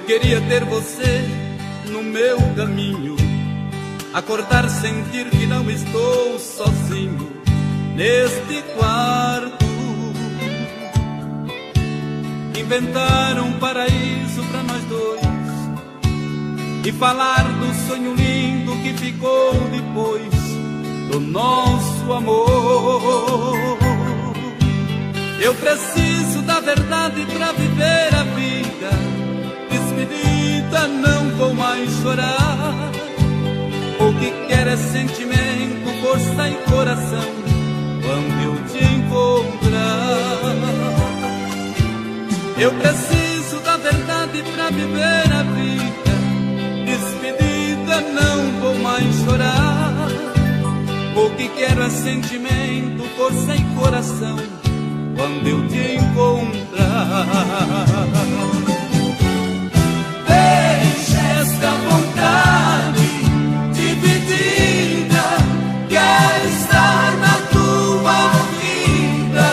queria ter você no meu caminho, acordar, sentir que não estou sozinho neste quarto. Inventar um paraíso pra nós dois e falar do sonho lindo que ficou depois do nosso amor. Eu preciso da verdade pra viver a vida. Despedida, não vou mais chorar. O que quero é sentimento, força e coração quando eu te encontrar. Eu preciso da verdade pra viver a vida. Despedida, não vou mais chorar. O que quero é sentimento, força e coração quando eu te encontrar. Deixa esta vontade dividida, quero estar na tua vida,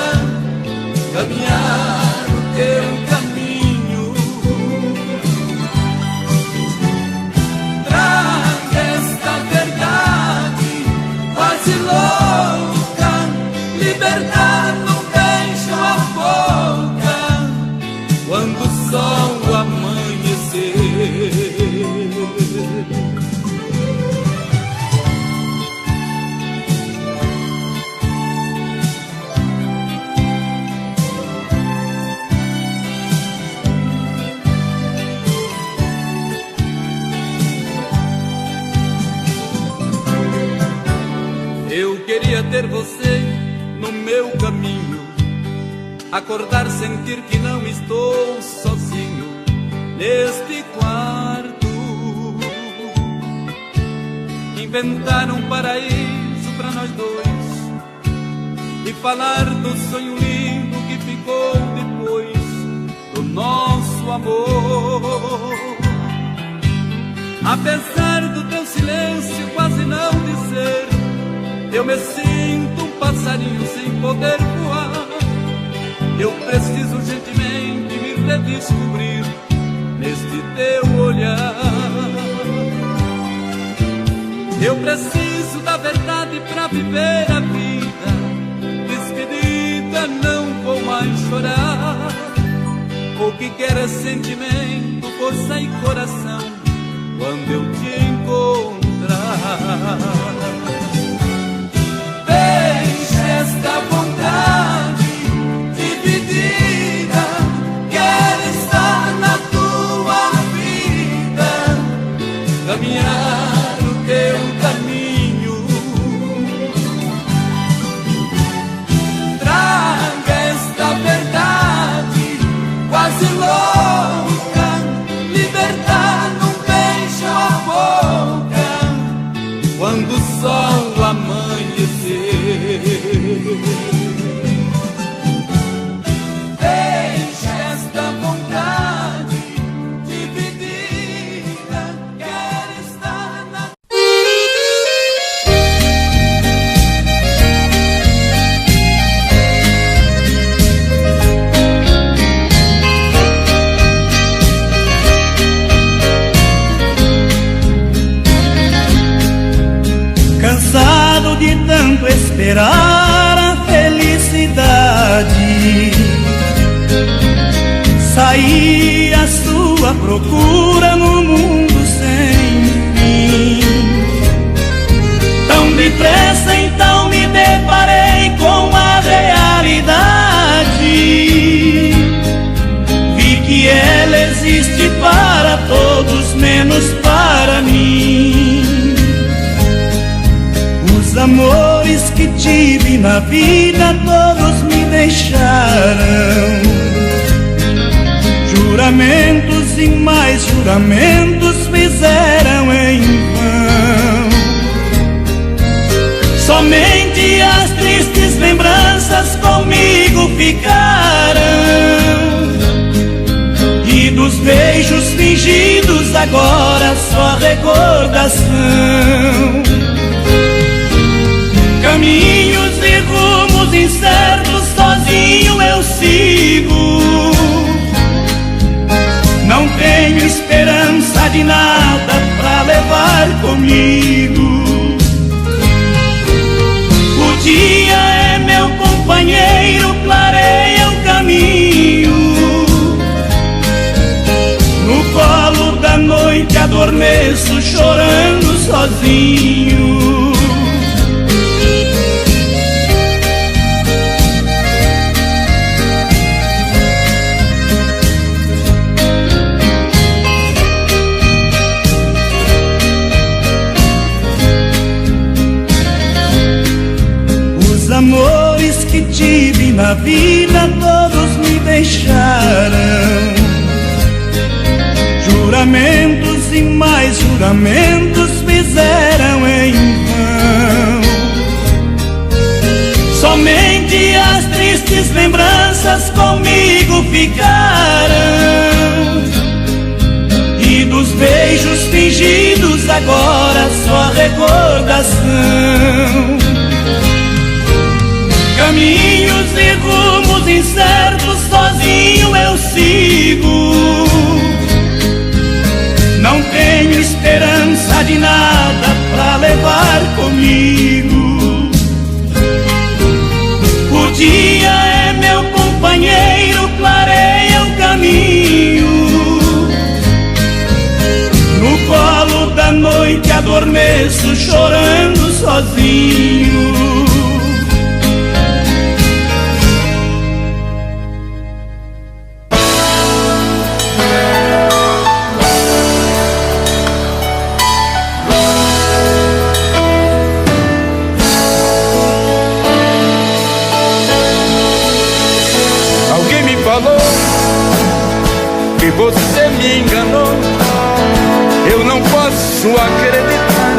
caminhar o teu caminho. Traga esta verdade quase louca, liberdade no beijo a boca, quando o sol amanhecer. Eu queria ter você no meu caminho, acordar, sentir que não estou sozinho neste quarto. Inventar um paraíso pra nós dois e falar do sonho lindo que ficou depois do nosso amor. Apesar do teu silêncio quase não dizer, eu me sinto um passarinho sem poder voar. Eu preciso urgentemente me redescobrir neste teu olhar. Eu preciso da verdade pra viver a vida. Despedida, não vou mais chorar. O que quero é sentimento, força e coração quando eu te encontrar. Deixa esta vontade dividida, quero estar na tua vida, caminhar o teu caminho. Traga esta verdade quase louca, libertar num beijo a boca, quando o sol amanhecer. Deixa esta vontade dividida, quero estar na... Cansado de tanto esperar a felicidade, saí à sua procura no mundo sem fim. Tão depressa então me deparei com a realidade. Vi que ela existe para todos, menos para mim. Os amores que tive na vida todos me deixaram. Juramentos e mais juramentos fizeram em vão. Somente as tristes lembranças comigo ficaram. E dos beijos fingidos agora só recordação. Caminhos e rumos incertos, sozinho eu sigo. Não tenho esperança de nada pra levar comigo. O dia é meu companheiro, clareia o caminho. No colo da noite adormeço, chorando sozinho. Os amores que tive na vida todos me deixaram. Juramentos e mais juramentos fizeram em vão. Somente as tristes lembranças comigo ficaram. E dos beijos fingidos agora só a recordação. Caminhos e rumos incertos, sozinho eu sigo. Não tenho esperança de nada pra levar comigo. O dia é meu companheiro, clareia o caminho. No colo da noite adormeço, chorando sozinho. Que você me enganou, eu não posso acreditar.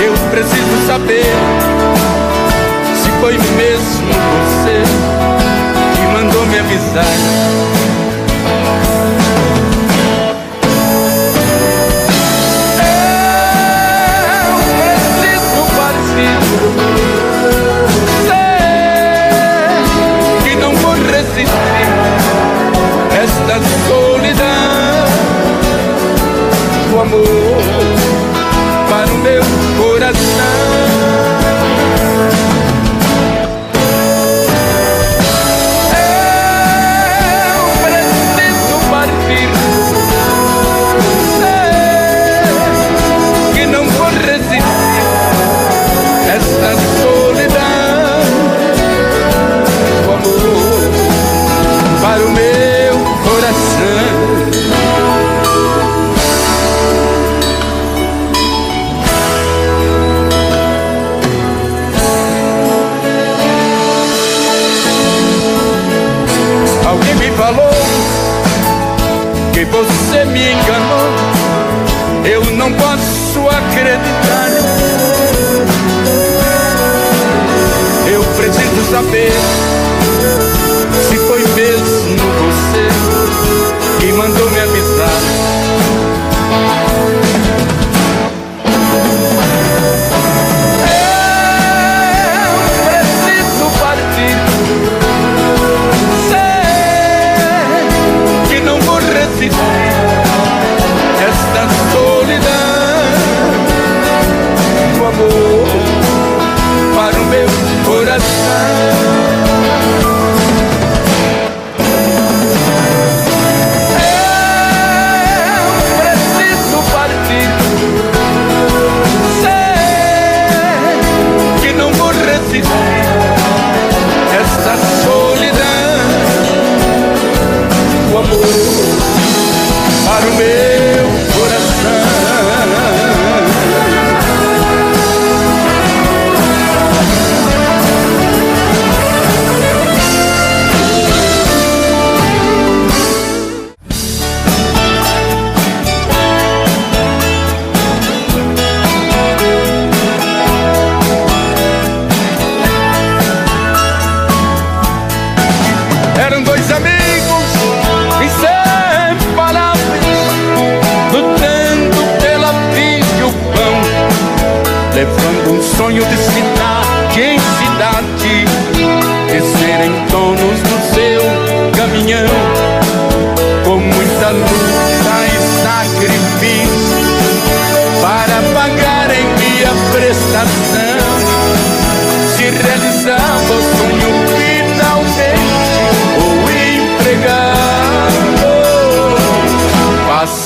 Eu preciso saber se foi mesmo você que mandou me avisar. Esta solidão, o amor para o meu coração. Eu preciso partir, sei que não vou resistir. Esta solidão, o amor para o meu coração. Alguém me falou que você me enganou, eu não posso acreditar. Eu preciso saber se foi mesmo você que mandou me avisar. Eu preciso partir, sei que não vou resistir. Esta solidão,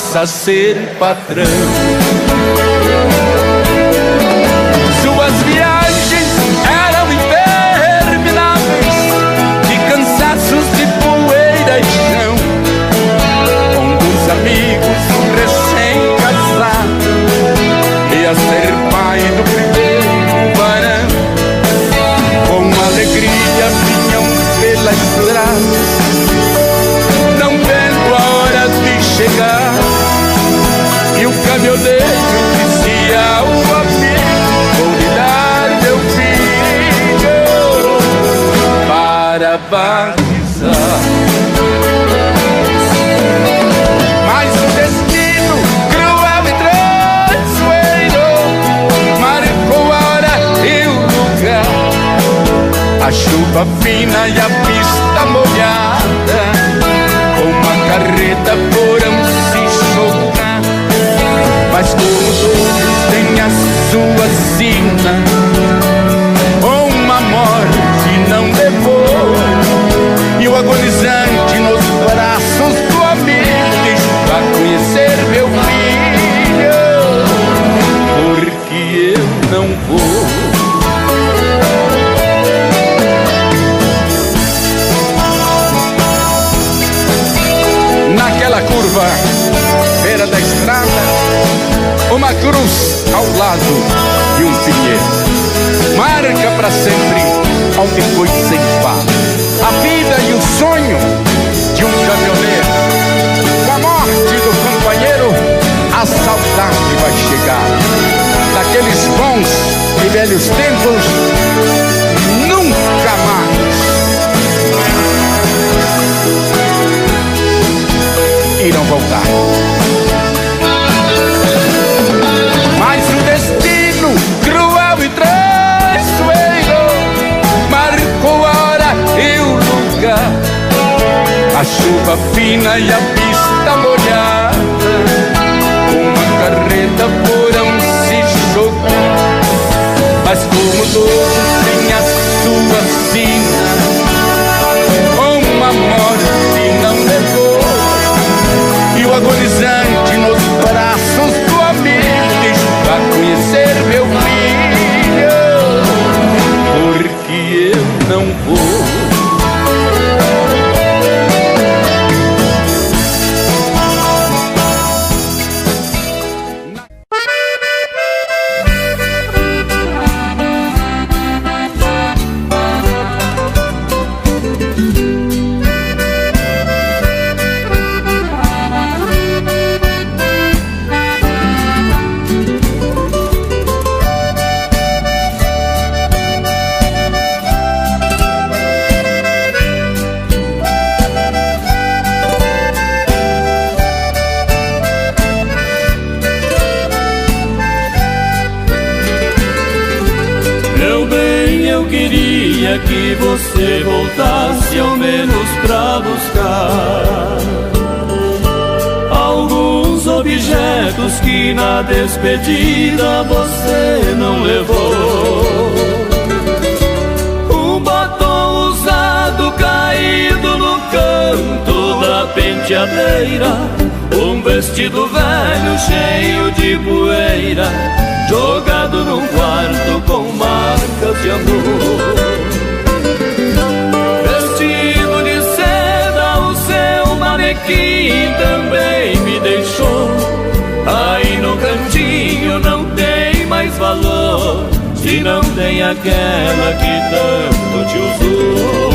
passa a ser patrão. Suas viagens eram intermináveis, de cansaços de poeira e chão, com dos amigos recém-casados, ia ser pai do primeiro varão. Com alegria vinham pela estrada, não vendo a hora de chegar, e o caminhoneiro dizia ao amigo: vou lhe dar meu filho para batizar. Mas o destino cruel e traiçoeiro marcou a hora e o lugar, a chuva fina e a pista molhada, com uma carreta foram se chocar. Mas como todos têm a sua sina, uma morte não levou, e o agonizante nos braços do amigo diz: vá conhecer meu filho, porque eu não vou. Naquela curva, beira da estrada, uma cruz ao lado de um pinheiro marca para sempre onde foi ceifado a vida e o sonho de um caminhoneiro. Com a morte do companheiro, a saudade vai chegar daqueles bons e velhos tempos, nunca mais irão voltar. Mas o destino cruel e traiçoeiro marcou a hora e o lugar, a chuva fina e a pista molhada, uma carreta foram se chocar. Mas como todos têm a sua sina, uma morte não levou, e o agonizante nos braços do amigo diz: vá conhecer meu filho, porque eu não vou. Que você voltasse ao menos pra buscar alguns objetos que na despedida você não levou. Um batom usado caído no canto da penteadeira, um vestido velho cheio de poeira jogado num quarto com marcas de amor. Que também me deixou, aí no cantinho não tem mais valor, se não tem aquela que tanto te usou.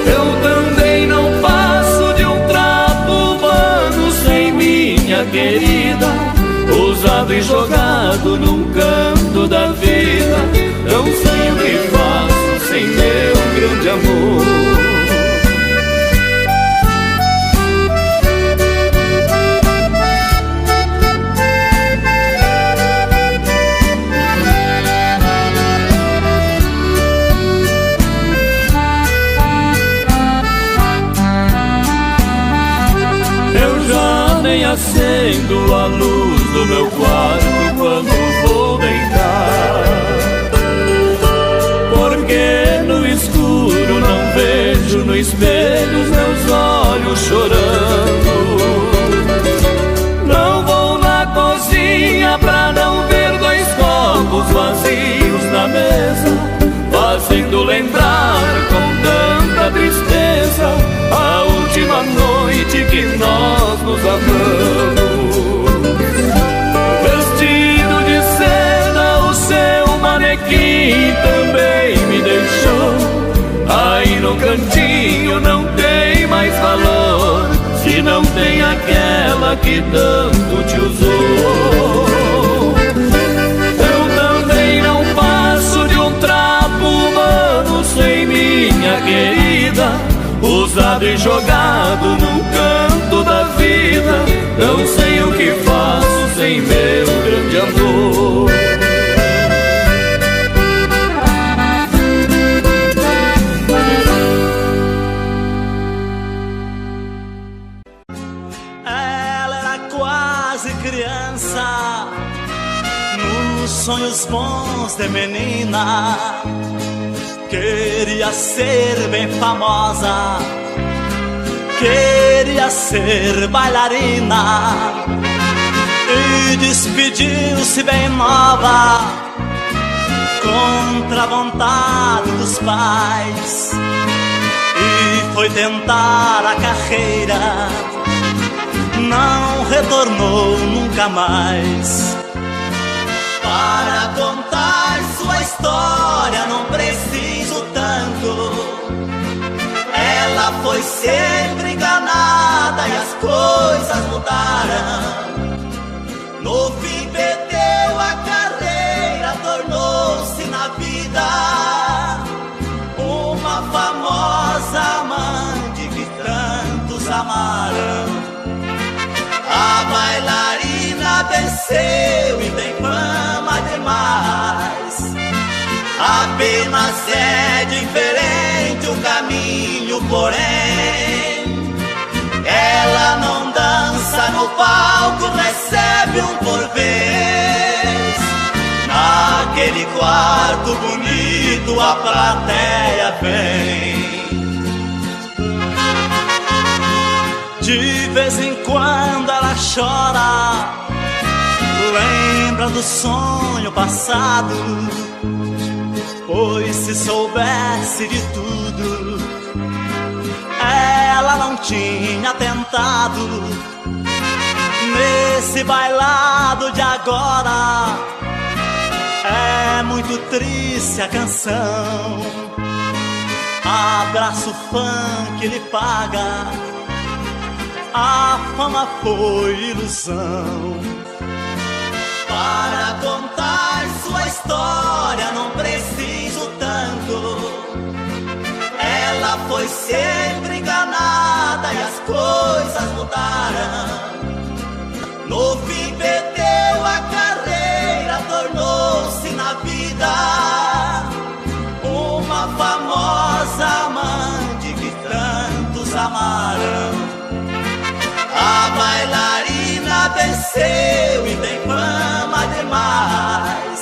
Eu também não passo de um trapo humano sem minha querida, usado e jogado num canto da vida. Não sei o que faço sem meu grande amor. Acendo a luz do meu quarto quando vou deitar, porque no escuro não vejo no espelho os meus olhos chorando. amamos. Vestido de seda, o seu manequim também me deixou. Aí no cantinho não tem mais valor, se não tem aquela que tanto te usou. Eu também não passo de um trapo humano sem minha querida, usado e jogado num canto da vida. Não sei o que faço sem meu grande amor. Ela era quase criança, nos sonhos bons de menina. Queria ser bem famosa, queria ser bailarina, e despediu-se bem nova, contra a vontade dos pais, e foi tentar a carreira, não retornou nunca mais. Para contar sua história não preciso tanto. Ela foi sempre enganada e as coisas mudaram. No fim perdeu a carreira, tornou-se na vida uma famosa amante que tantos amaram. A bailarina venceu e tem fama demais. Apenas é diferente o caminho, porém ela não dança no palco, recebe um por vez. Naquele quarto bonito a plateia vem. De vez em quando ela chora, lembra do sonho passado, pois se soubesse de tudo, ela não tinha tentado. Nesse bailado de agora, é muito triste a canção. Abraço fã que lhe paga, a fama foi ilusão. Para contar sua história não preciso tanto. Ela foi sempre enganada e as coisas mudaram. No fim perdeu a carreira, tornou-se na vida uma famosa amante que tantos amaram. A bailarina venceu e tem fama demais.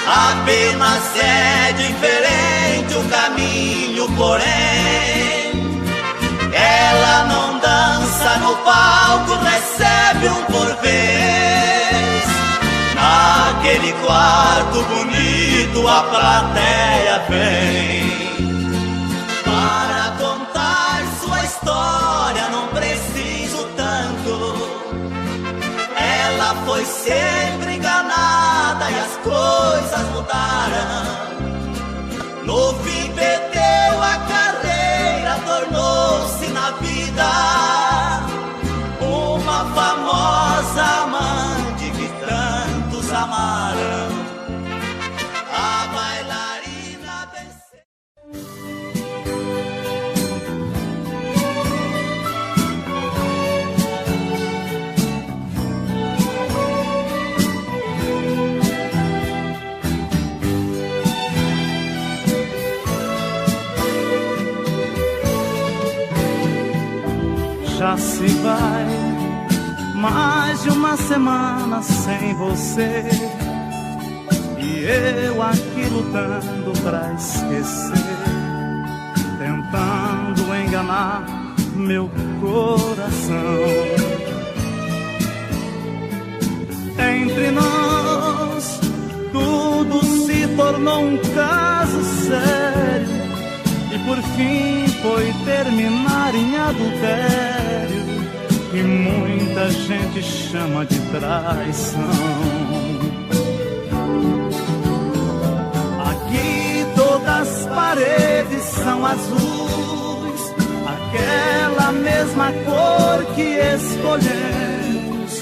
Apenas é diferente o caminho, porém ela não dança no palco, recebe um por vez. Naquele quarto bonito a plateia vem. Para contar sua história não preciso tanto. Ela foi sempre enganada e as coisas mudaram. No fim perdeu a carreira, tornou-se na vida uma famosa amante que tantos amaram. A bailarina venceu. Já se vai mais de uma semana sem você, e eu aqui lutando pra esquecer, tentando enganar meu coração. Entre nós tudo se tornou um caso sério, e por fim foi terminar em adultério. que muita gente chama de traição. Aqui todas as paredes são azuis, aquela mesma cor que escolhemos.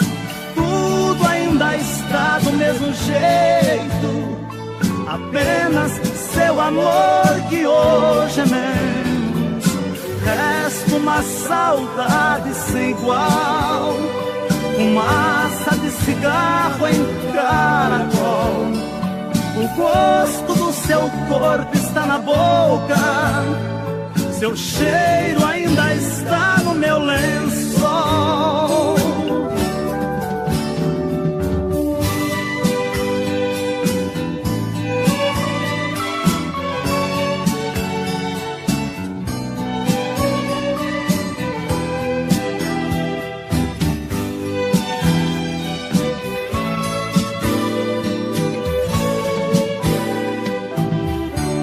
Tudo ainda está do mesmo jeito, apenas seu amor que hoje é menos. Resta uma saudade sem igual, fumaça de cigarro em caracol. O gosto do seu corpo está na boca, seu cheiro ainda está no meu lençol.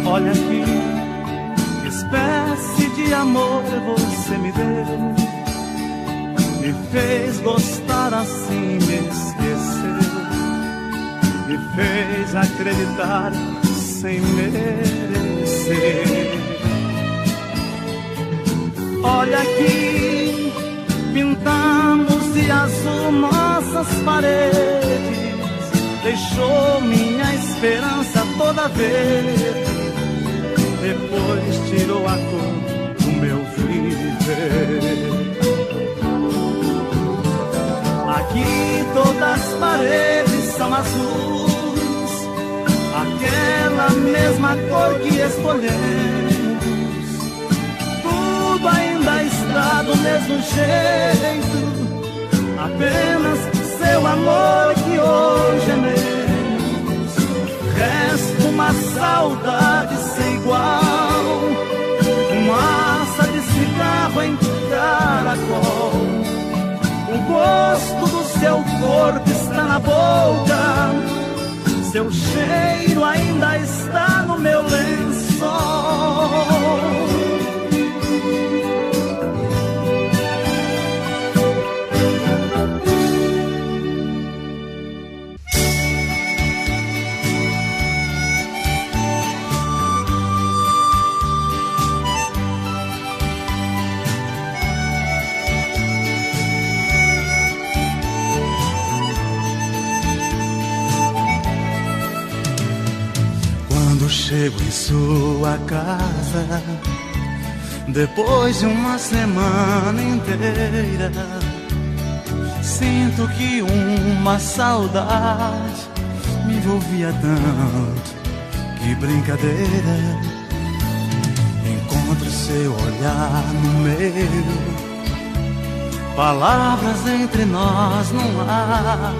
Olha aqui, que espécie de amor você me deu, me fez gostar assim, me esqueceu, me fez acreditar sem merecer. Olha aqui, pintamos de azul nossas paredes, deixou minha esperança toda verde. Depois tirou a cor do meu viver. Aqui todas as paredes são azuis, aquela mesma cor que escolhemos. Tudo ainda está do mesmo jeito, apenas seu amor que hoje é menos. Resta uma saudade sem igual, fumaça de cigarro em caracol. O gosto do seu corpo está na boca, seu cheiro ainda está no meu lençol. Chego em sua casa, depois de uma semana inteira, sinto que uma saudade me envolvia tanto, que brincadeira. Encontro seu olhar no meu, palavras entre nós não há,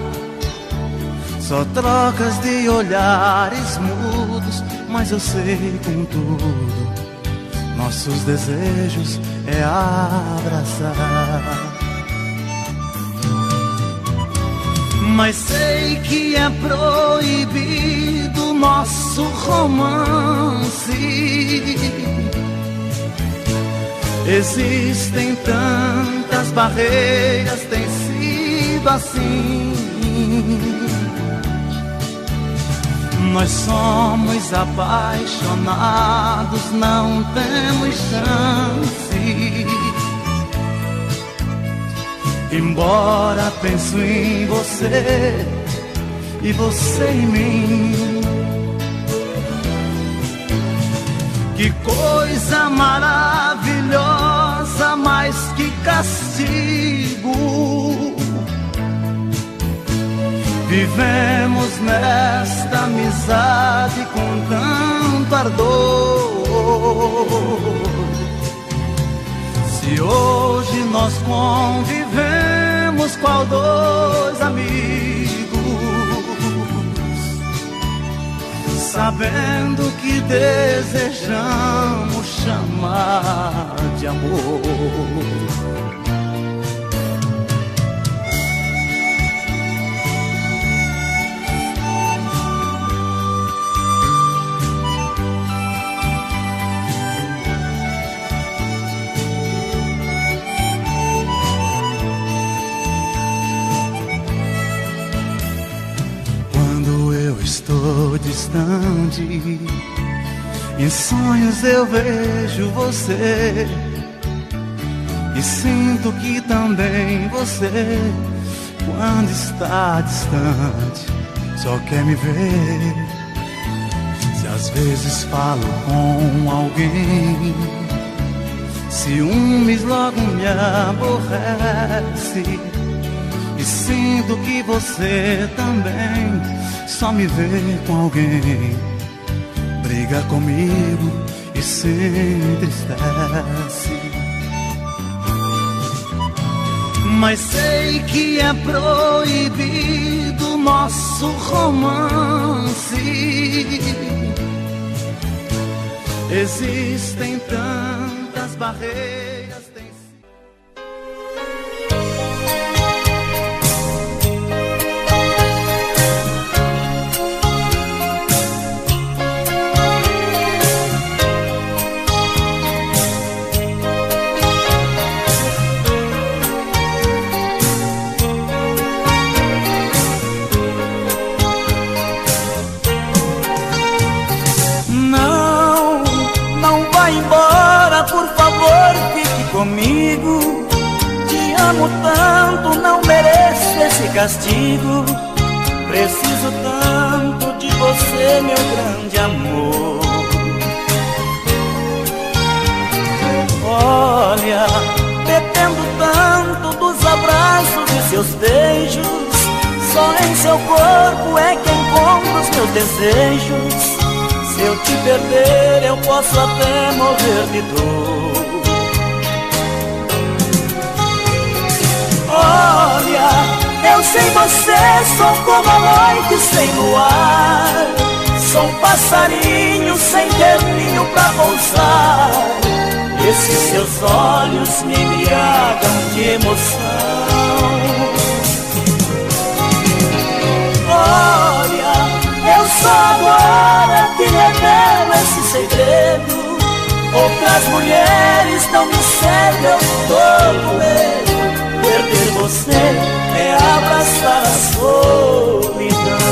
só trocas de olhares mudos. Mas eu sei, contudo, nossos desejos é abraçar. Mas sei que é proibido nosso romance. Existem tantas barreiras, tem sido assim. Nós somos apaixonados, não temos chance. Embora penso em você e você em mim. Que coisa maravilhosa, mais que castigo. Vivemos nesta amizade com tanto ardor. Se hoje nós convivemos qual dois amigos, sabendo que desejamos chamar de amor. distante. Em sonhos eu vejo você e sinto que também você, quando está distante, só quer me ver. Se às vezes falo com alguém, ciúmes logo me aborrece. E sinto que você também só me vê com alguém, briga comigo e se entristece. Mas sei que é proibido nosso romance. Existem tantas barreiras. Comigo, te amo tanto, não mereço esse castigo. Preciso tanto de você, meu grande amor. Olha, dependo tanto dos abraços e seus beijos. Só em seu corpo é que encontro os meus desejos. Se eu te perder, eu posso até morrer de dor. Olha, eu sem você sou como a noite sem luar. Sou um passarinho sem ter ninho pra pousar. Esses seus olhos me embriagam de emoção. Olha, eu só agora te revelo esse segredo. Outras mulheres não me servem, eu tô com medo. Perder você é abraçar a solidão.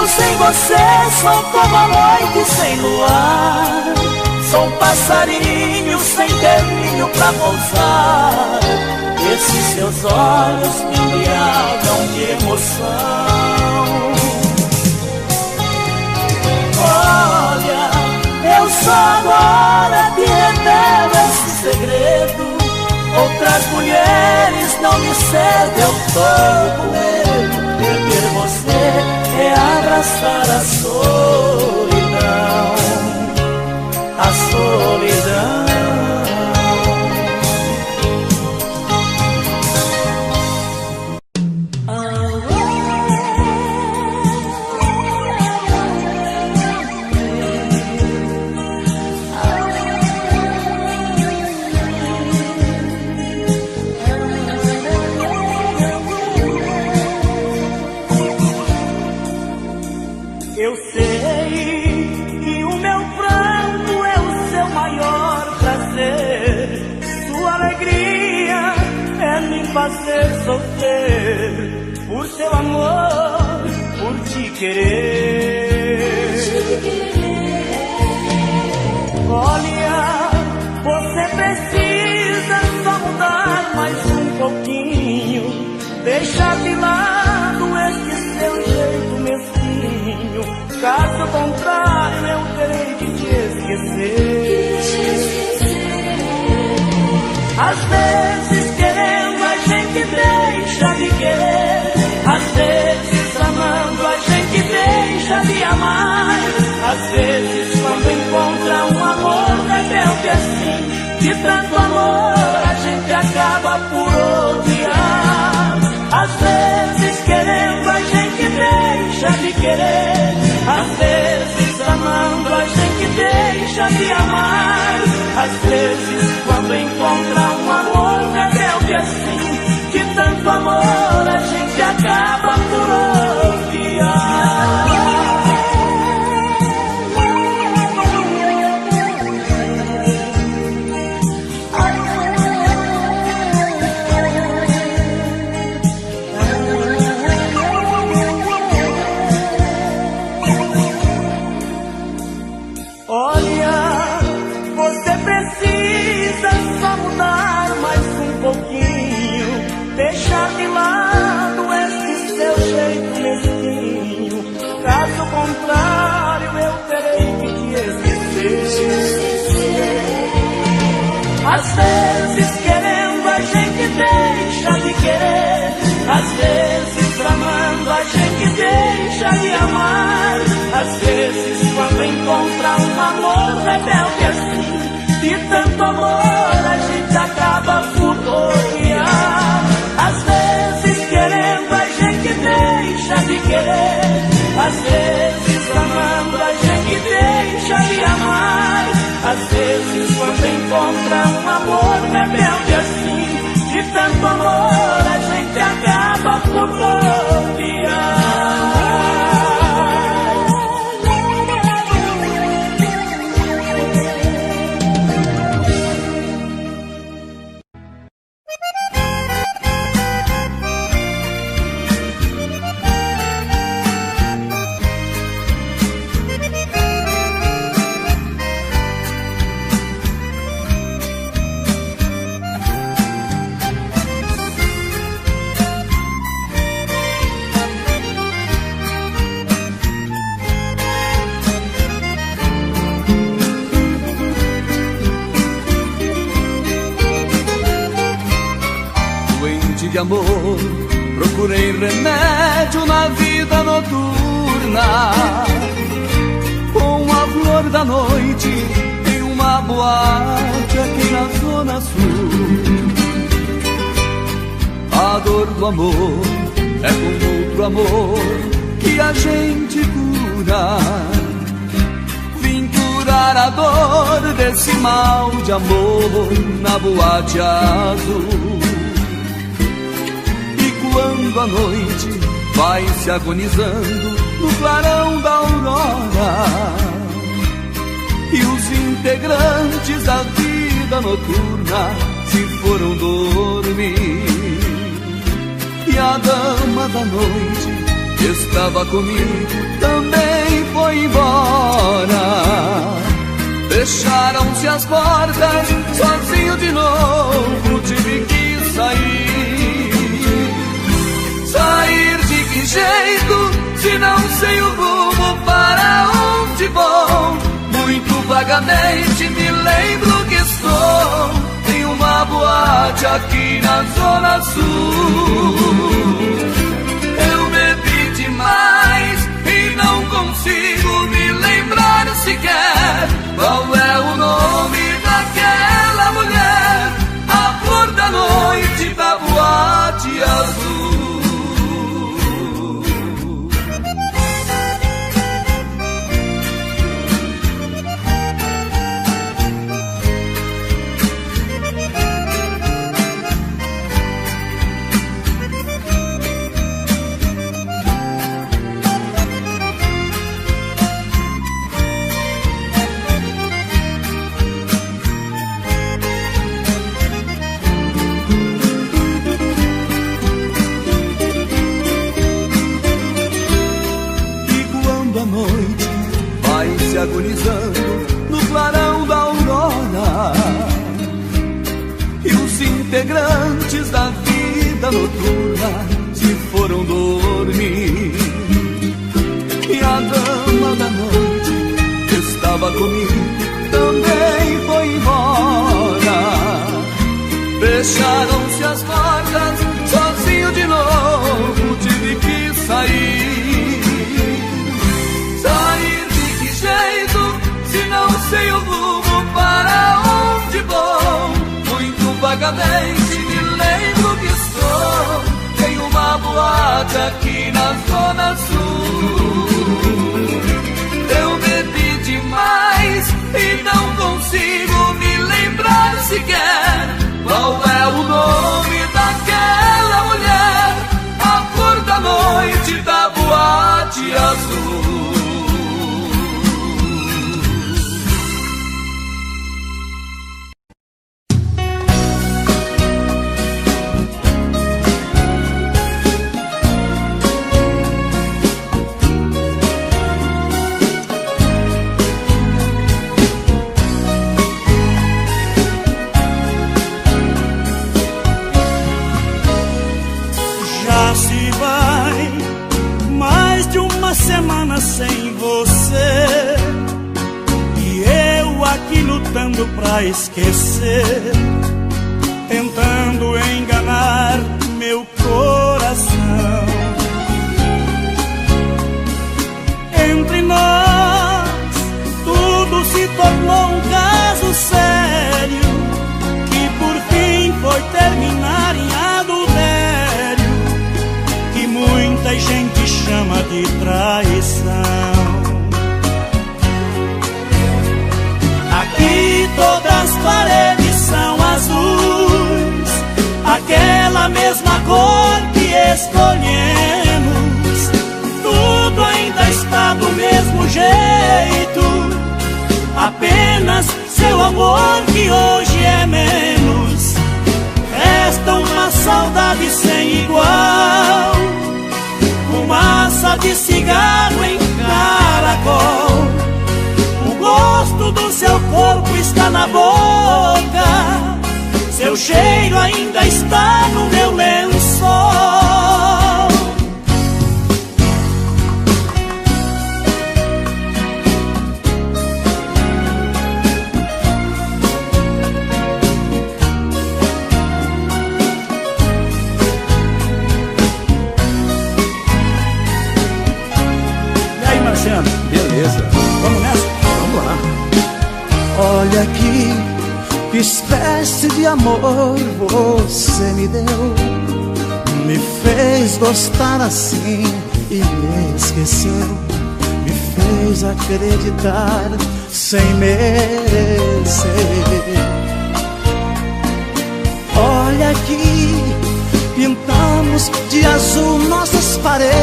Sem você sou como a noite sem luar. Sou um passarinho sem ter ninho pra pousar. Esses seus olhos me embriagam de emoção. Olha, eu só agora te revelo esse segredo. Outras mulheres não me servem, eu tô com medo. Perder você é abraçar a solidão, a solidão. Eu sei que o meu pranto é o seu maior prazer. Sua alegria é me fazer sofrer. Por seu amor, por te querer. Olha, você precisa só mudar mais um pouquinho. Deixar de lado esse seu jeito mesquinho. Caso contrário, eu terei que te esquecer. Às vezes querendo a gente deixa de querer. Às vezes amando a gente deixa de amar. Às vezes quando encontra um amor rebelde assim, de tanto amor a gente acaba por odiar. Às vezes querendo a gente deixa de querer. Às vezes amando a gente deixa de amar. Às vezes vezes quando encontra um amor rebelde assim, de tanto amor a gente acaba por odiar. Deixar de lado esse seu jeito mesquinho, caso contrário eu terei que te esquecer. Às vezes querendo a gente deixa de querer, às vezes amando a gente deixa de amar, às vezes quando encontra um amor rebelde assim, de tanto amor a gente acaba por odiar. Às vezes querendo a gente deixa de querer, às vezes amando a gente deixa de amar, às vezes quando encontra um amor rebelde assim, de tanto amor a gente acaba por odiar. De amor, procurei remédio na vida noturna, com a flor da noite em uma boate aqui na Zona Sul. A dor do amor é com outro amor que a gente cura. Vim curar a dor desse mal de amor na boate azul. Quando a noite vai se agonizando no clarão da aurora e os integrantes da vida noturna se foram dormir, e a dama da noite que estava comigo também foi embora. Fecharam-se as portas, sozinho de novo tive que sair. Sair de que jeito, se não sei o rumo para onde vou? Muito vagamente me lembro que estou em uma boate aqui na Zona Sul. Eu bebi demais e não consigo me lembrar sequer qual é o nome daquela mulher, a flor da noite da boate azul. Agonizando no clarão da aurora e os integrantes da vida noturna se foram dormir, e a dama da noite que estava comigo também foi embora. Fecharam-se as portas, sozinho de novo tive que sair. Se não sei o rumo para onde vou, muito vagamente me lembro que estou em uma boate aqui na Zona Sul. Eu bebi demais e não consigo me lembrar sem você, e eu aqui lutando pra esquecer, tentando enganar meu coração. Entre nós tudo se tornou um caso sério, que por fim foi terminar em adultério, que muita gente chama de traição. Aqui todas as paredes são azuis, aquela mesma cor que escolhemos. Tudo ainda está do mesmo jeito, apenas seu amor que hoje é menos. Resta uma saudade sem igual, fumaça de cigarro em caracol. O gosto do seu corpo está na boca, seu cheiro ainda está no meu lençol. Beleza, Vamos nessa? vamos lá. Olha aqui, que espécie de amor você me deu. Me fez gostar assim e me esqueceu. Me fez acreditar sem merecer. Olha aqui, pintamos de azul nossas paredes,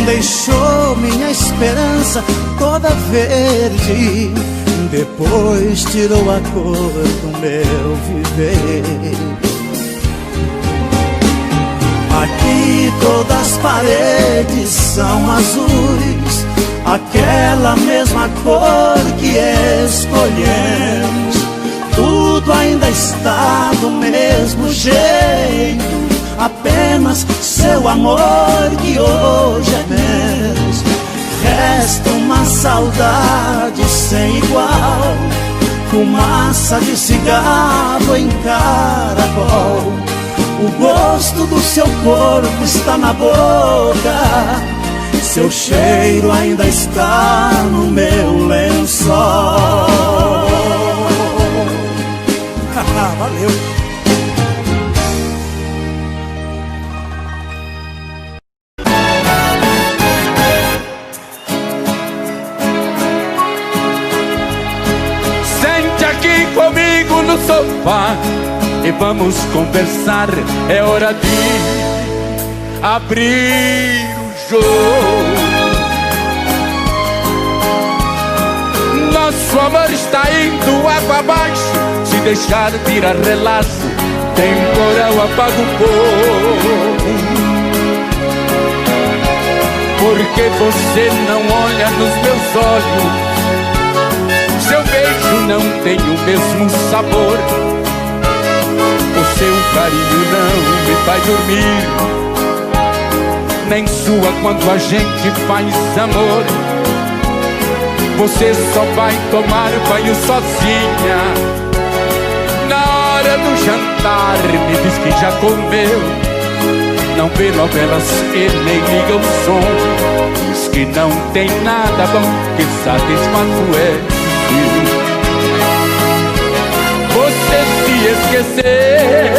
deixou minha esperança toda verde, depois tirou a cor do meu viver. Aqui todas as paredes são azuis, aquela mesma cor que escolhemos. Tudo ainda está do mesmo jeito, apenas seu amor que hoje é menos. Resta uma saudade sem igual, fumaça de cigarro em caracol. O gosto do seu corpo está na boca, seu cheiro ainda está no meu lençol. Valeu. Sente aqui comigo no sofá e vamos conversar. É hora de abrir o jogo. Nosso amor está indo água abaixo. Se deixar virar relaxo, temporal apaga o fogo. Porque você não olha nos meus olhos, seu beijo não tem o mesmo sabor, o seu carinho não me faz dormir, nem sua quando a gente faz amor. Você só vai tomar banho sozinha, na hora do jantar me diz que já comeu, não vê novelas e nem liga o som, diz que não tem nada bom que satisfaça ele. Você se esquecer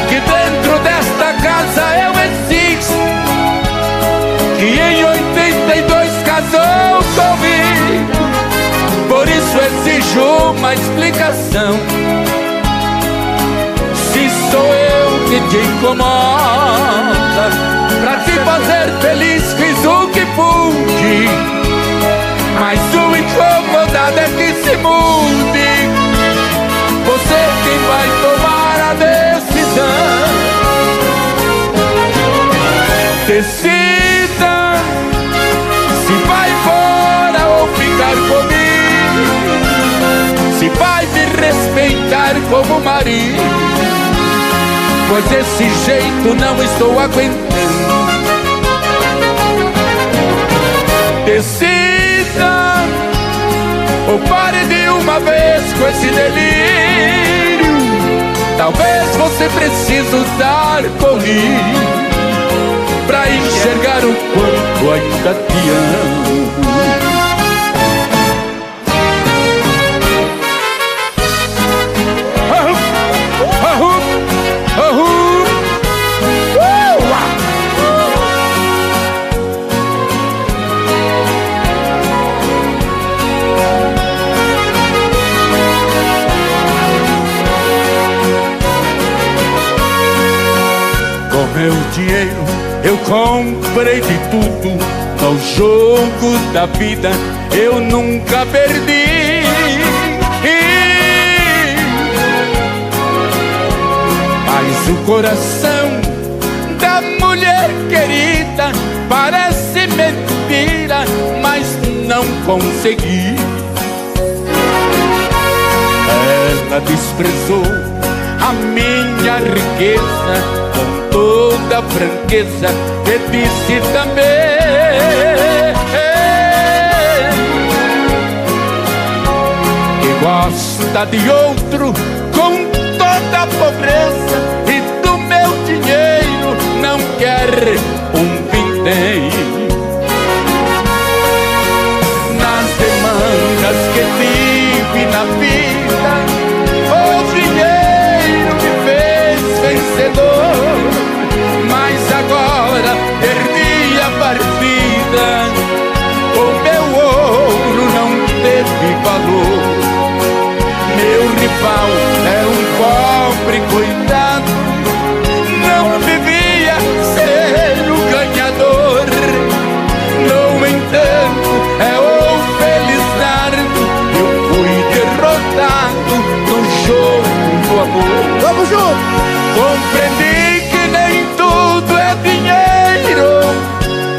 que dentro desta casa eu existo, que em 82 casou comigo, por isso exijo uma explicação. Se sou eu que te incomoda, pra te fazer feliz fiz o que pude, mas o incomodado é que se mude. Você quem vai tomar a decisão. Decida se vai embora ou ficar comigo, se vai me respeitar como marido, pois desse jeito não estou aguentando. Decida, ou pare de uma vez com esse delírio. Talvez você precise usar colírio pra enxergar o quanto ainda te amo. Com meu dinheiro eu comprei de tudo, no jogo da vida eu nunca perdi. Mas o coração da mulher querida parece mentira, mas não consegui. Ela desprezou a minha riqueza com toda franqueza, te disse também que gosta de outro com toda a pobreza, e do meu dinheiro não quer um vintém. Nas demandas que tive na vida, o dinheiro me fez vencedor, mas agora perdi a partida, o meu ouro não teve valor. Meu rival é um pobre coitado, não devia ser o ganhador. No entanto, é o Felizardo, eu fui derrotado no jogo do amor. Vamos junto! Compreendi que nem tudo é dinheiro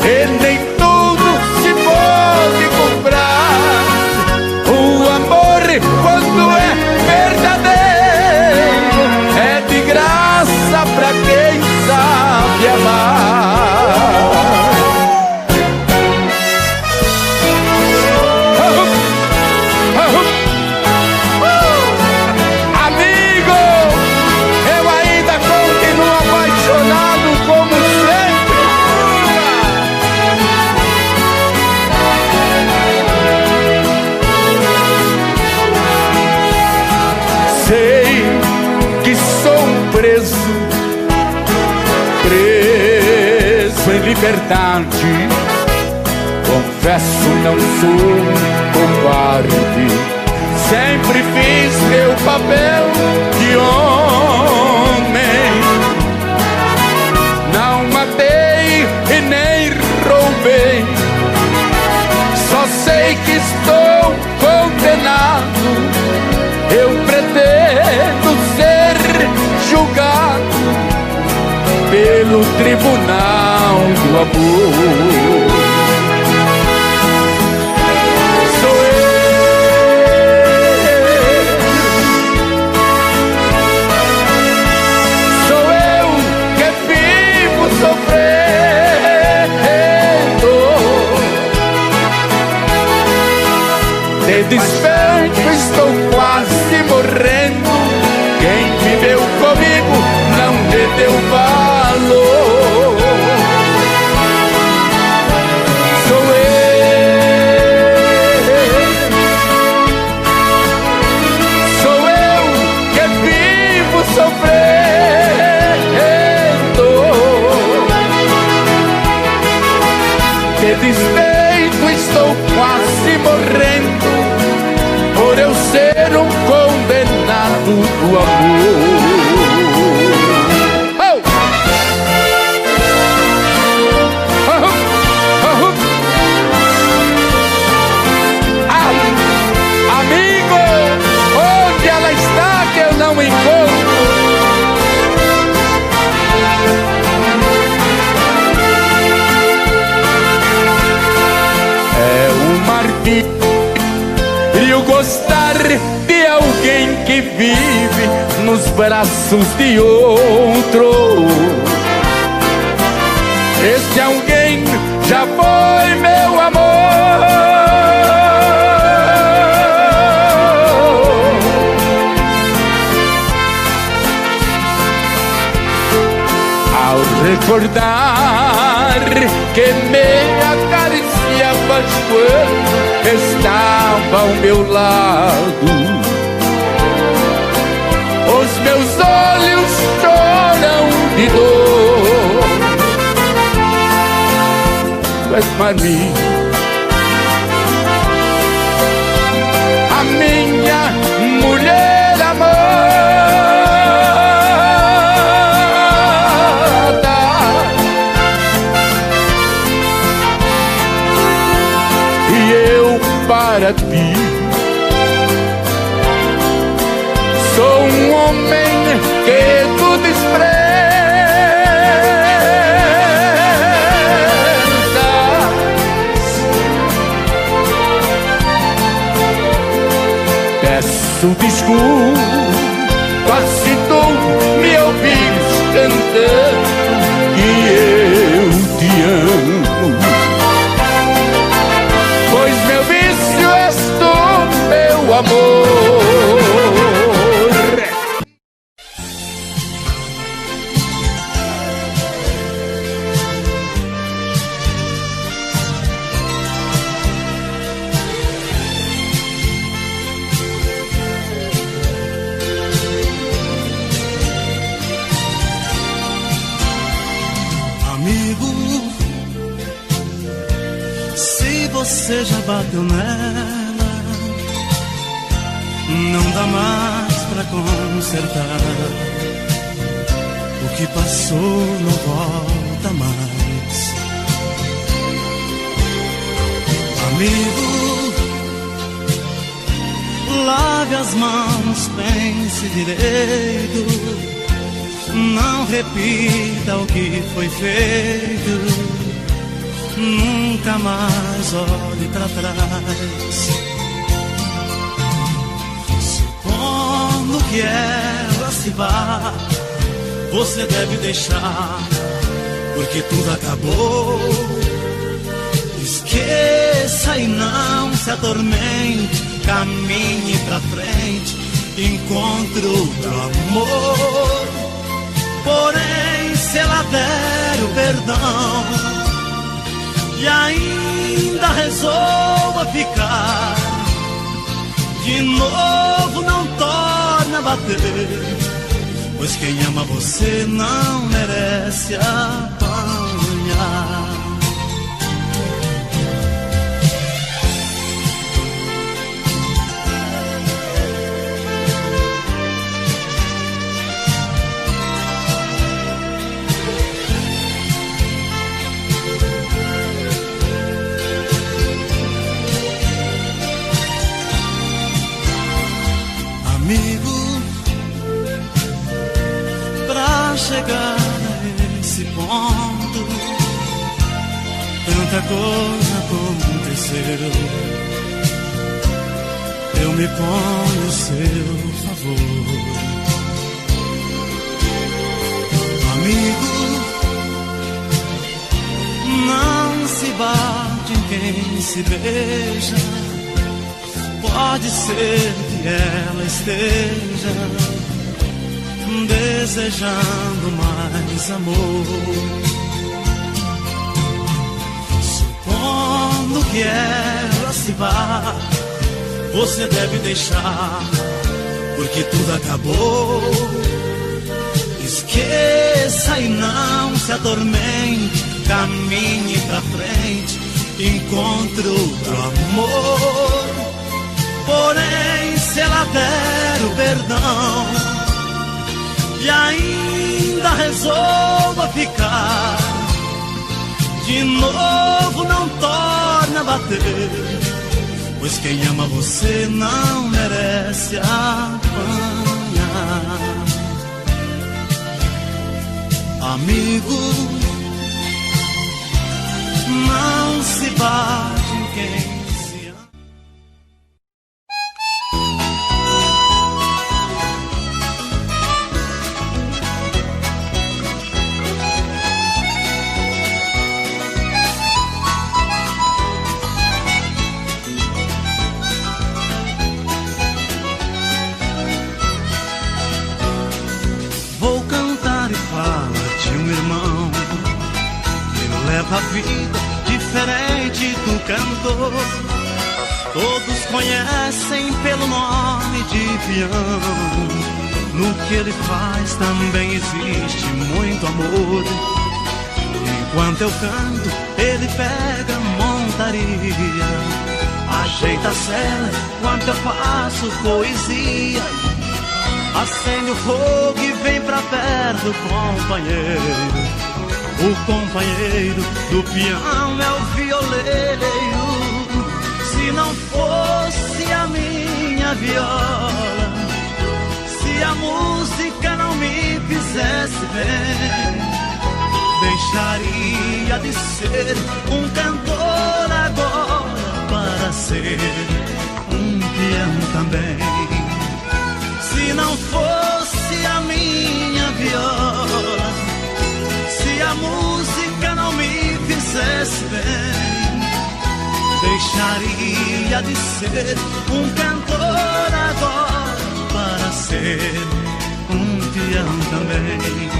e nem tudo se pode comprar. O amor, quando é verdadeiro, é de graça pra quem sabe amar. Amigo, eu ainda continuo apaixonado como sempre. Sei que sou um preso em liberdade. Confesso, não sou covarde, sempre fiz meu papel de homem. Não matei e nem roubei, só sei que estou condenado. Eu pretendo ser julgado pelo tribunal do amor. Sou eu que vivo sofrendo. De despeito estou quase morrendo. Quem viveu comigo não me deu valor. Sou eu que vivo sofrendo. De despeito estou quase morrendo, por eu ser um condenado do amor. Oh! Oh! Oh! Amigo, onde ela está que eu não encontro? É um martírio gostar de alguém que vive nos braços de outro. Esse alguém já foi meu amor, ao recordar que me acariciavas quando estava ao meu lado. Os meus olhos choram de dor. Tu és para mim a minha mulher amada, e eu para ti sou um homem que tu desprezas. Peço desculpa se tu me ouvires cantando que eu te amo, pois meu vício és tu, meu amor. Você já bateu nela, não dá mais pra consertar. O que passou não volta mais. Amigo, lave as mãos, pense direito, não repita o que foi feito. Nunca mais olhe pra trás. Supondo que ela se vá, você deve deixar, porque tudo acabou. Esqueça e não se atormente, caminhe pra frente, encontre outro amor. Porém, se ela der o perdão e ainda resolva ficar, de novo não torna a bater, pois quem ama você não merece apanhar. Amigo, pra chegar a esse ponto, tanta coisa aconteceu. Eu me ponho a seu favor. Amigo, não se bate em quem se beija. Pode ser que ela esteja desejando mais amor. Supondo que ela se vá, você deve deixar, porque tudo acabou. Esqueça e não se atormente, caminhe pra frente, encontre outro amor. Porém, se ela der o perdão e ainda resolva ficar, de novo não torna a bater, pois quem ama você não merece apanhar. Amigo, não se bate em quem se ama. Vou cantar e falar de um irmão vida diferente do cantor. Todos conhecem pelo nome de peão. No que ele faz também existe muito amor. Enquanto eu canto, ele pega montaria, ajeita a cela enquanto eu faço poesia. Acende o fogo e vem pra perto, companheiro. O companheiro do peão é o violeiro. Se não fosse a minha viola, se a música não me fizesse bem, deixaria de ser um cantor agora para ser um peão também. Se não fosse a minha viola, se a música não me fizesse bem, deixaria de ser um cantor agora para ser um peão também.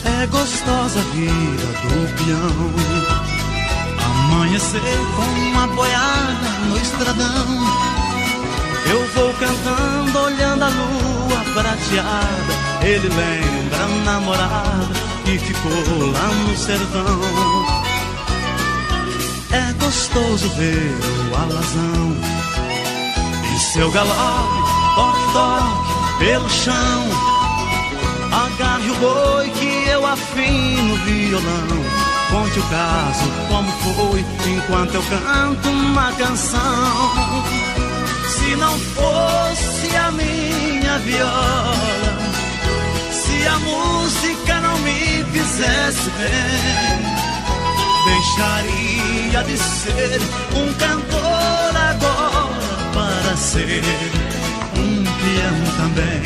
É gostosa a vida do peão, amanhecer com uma boiada no estradão. Eu vou cantando, olhando a lua prateada. Ele lembra a namorada que ficou lá no sertão. É gostoso ver o alazão e seu galope, toque-toque pelo chão. Agarre o boi que eu afino o violão. Conte o caso, como foi, enquanto eu canto uma canção. Se não fosse a minha viola, se a música não me fizesse bem, deixaria de ser um cantor agora para ser um peão também.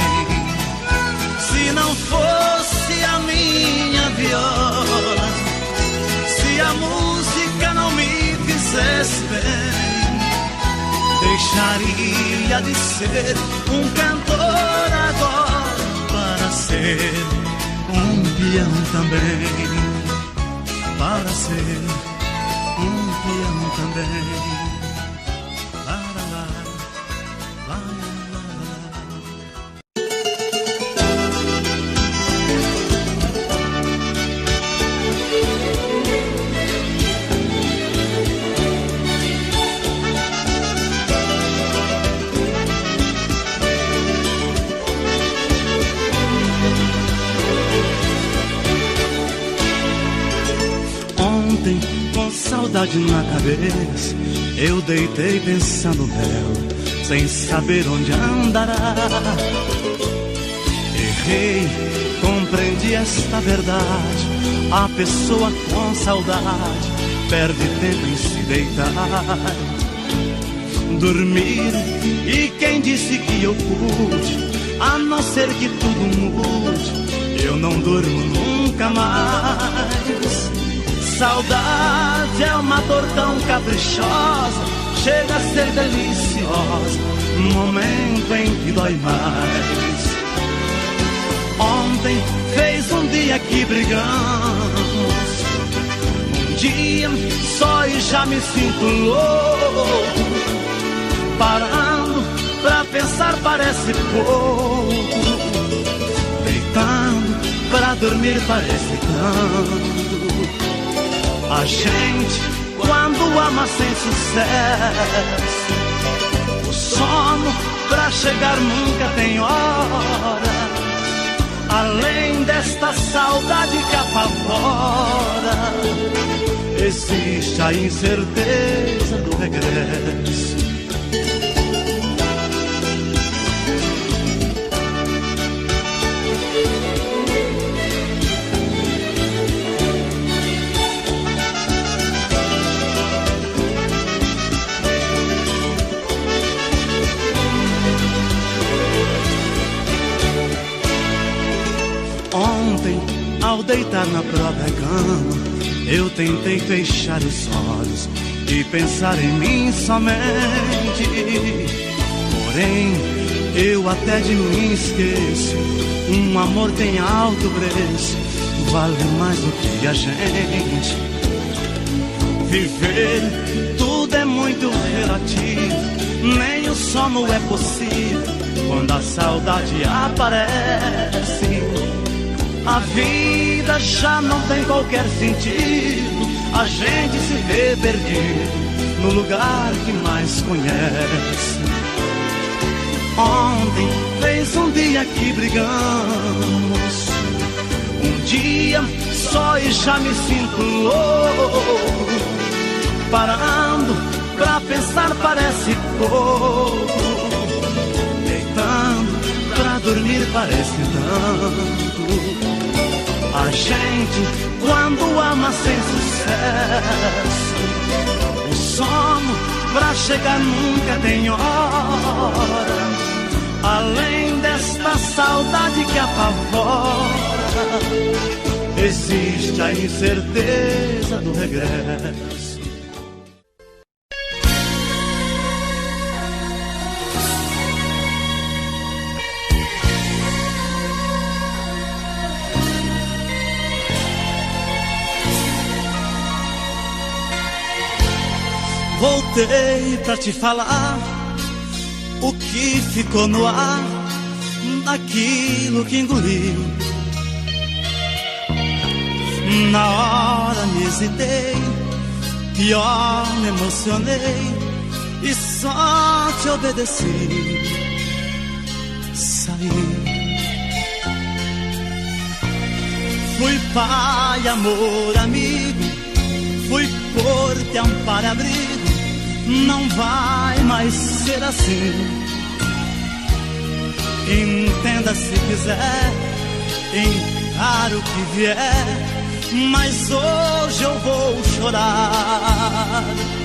Se não fosse a minha viola, se a música não me fizesse bem, deixaria de ser um cantor agora para ser um peão também. Para ser um peão também. Com saudade na cabeça, eu deitei pensando nela, sem saber onde andará. Errei, compreendi esta verdade. A pessoa com saudade perde tempo em se deitar, dormir. E quem disse que eu pude, a não ser que tudo mude, eu não durmo nunca mais. Saudade é uma dor tão caprichosa, chega a ser deliciosa, no momento em que dói mais. Ontem fez um dia que brigamos, um dia só e já me sinto louco. Parando pra pensar parece pouco, deitando pra dormir parece tanto. A gente, quando ama sem sucesso, o sono pra chegar nunca tem hora. Além desta saudade que apavora, existe a incerteza do regresso. Ao deitar na própria cama, eu tentei fechar os olhos e pensar em mim somente. Porém, eu até de mim esqueço. Um amor tem alto preço, vale mais do que a gente. Viver, tudo é muito relativo, nem o sono é possível quando a saudade aparece. A vida já não tem qualquer sentido, a gente se vê perdido no lugar que mais conhece. Ontem fez um dia que brigamos, um dia só e já me sinto louco. Parando pra pensar parece pouco, deitando pra dormir parece tanto. A gente, quando ama sem sucesso, o sono pra chegar nunca tem hora. Além desta saudade que apavora, existe a incerteza do regresso. Voltei pra te falar o que ficou no ar, daquilo que engoliu. Na hora me hesitei, pior me emocionei e só te obedeci. Saí. Fui pai, amor, amigo, fui por-te amparo, abrigo. Não vai mais ser assim. Entenda se quiser, encaro o que vier, mas hoje eu vou chorar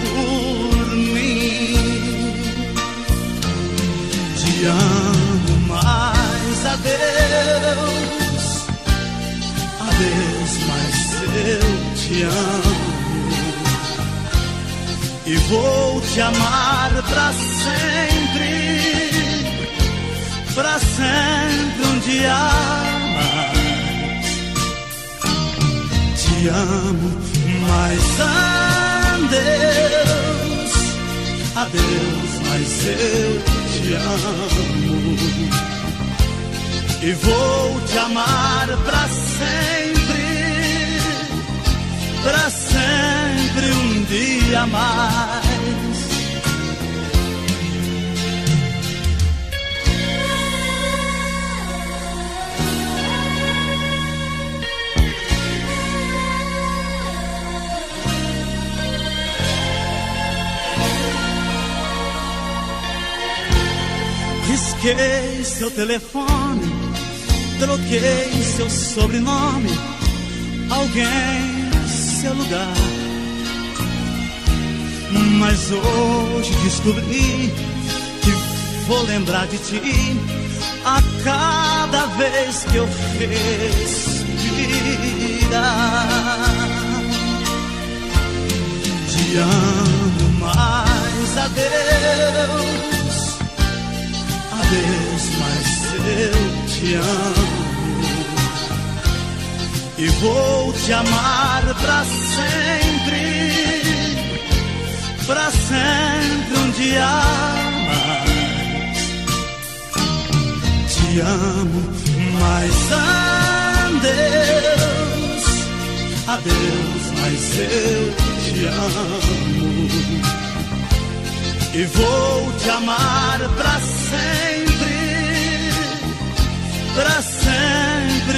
por mim. Te amo, mas adeus, adeus, mas eu te amo. E vou te amar pra sempre um dia mais. Te amo, mas adeus, adeus, mas eu te amo. E vou te amar pra sempre um dia mais. Risquei seu telefone, troquei seu sobrenome, alguém seu lugar. Mas hoje descobri que vou lembrar de ti a cada vez que eu respirar. Te amo, mas adeus, adeus, mas eu te amo. E vou te amar pra sempre um dia mais. Te amo, mas adeus, adeus, mas eu te amo. E vou te amar pra sempre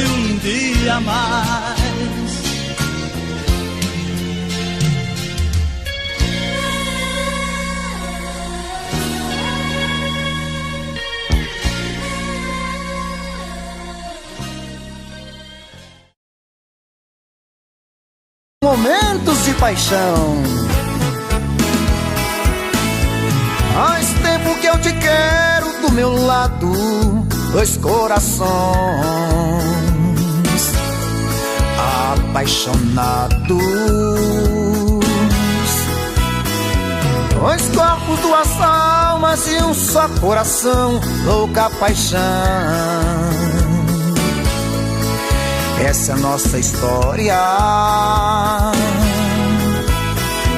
um dia mais. Momentos de paixão. Faz tempo que eu te quero do meu lado, dois corações. apaixonados. Dois corpos, duas almas e um só coração, louca paixão. Essa é a nossa história.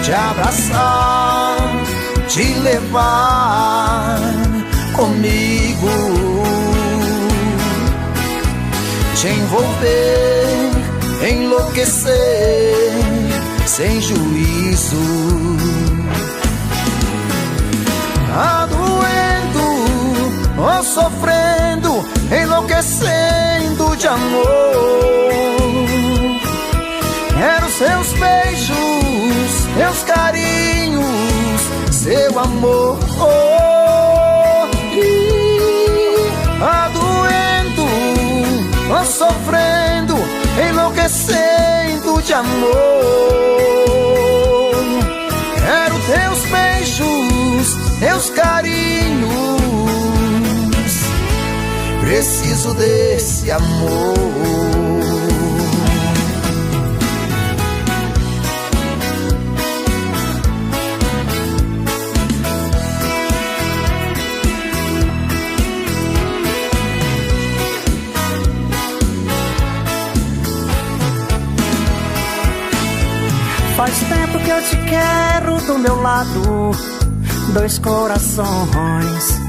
Te abraçar, te levar comigo, te envolver, enlouquecer sem juízo. Tá doendo ou sofrendo, enlouquecendo de amor. Quero seus beijos, seus carinhos, seu amor. Tá doendo ou sofrendo, enlouquecendo de amor. Quero teus beijos, teus carinhos, preciso desse amor. Faz tempo que eu te quero do meu lado, dois corações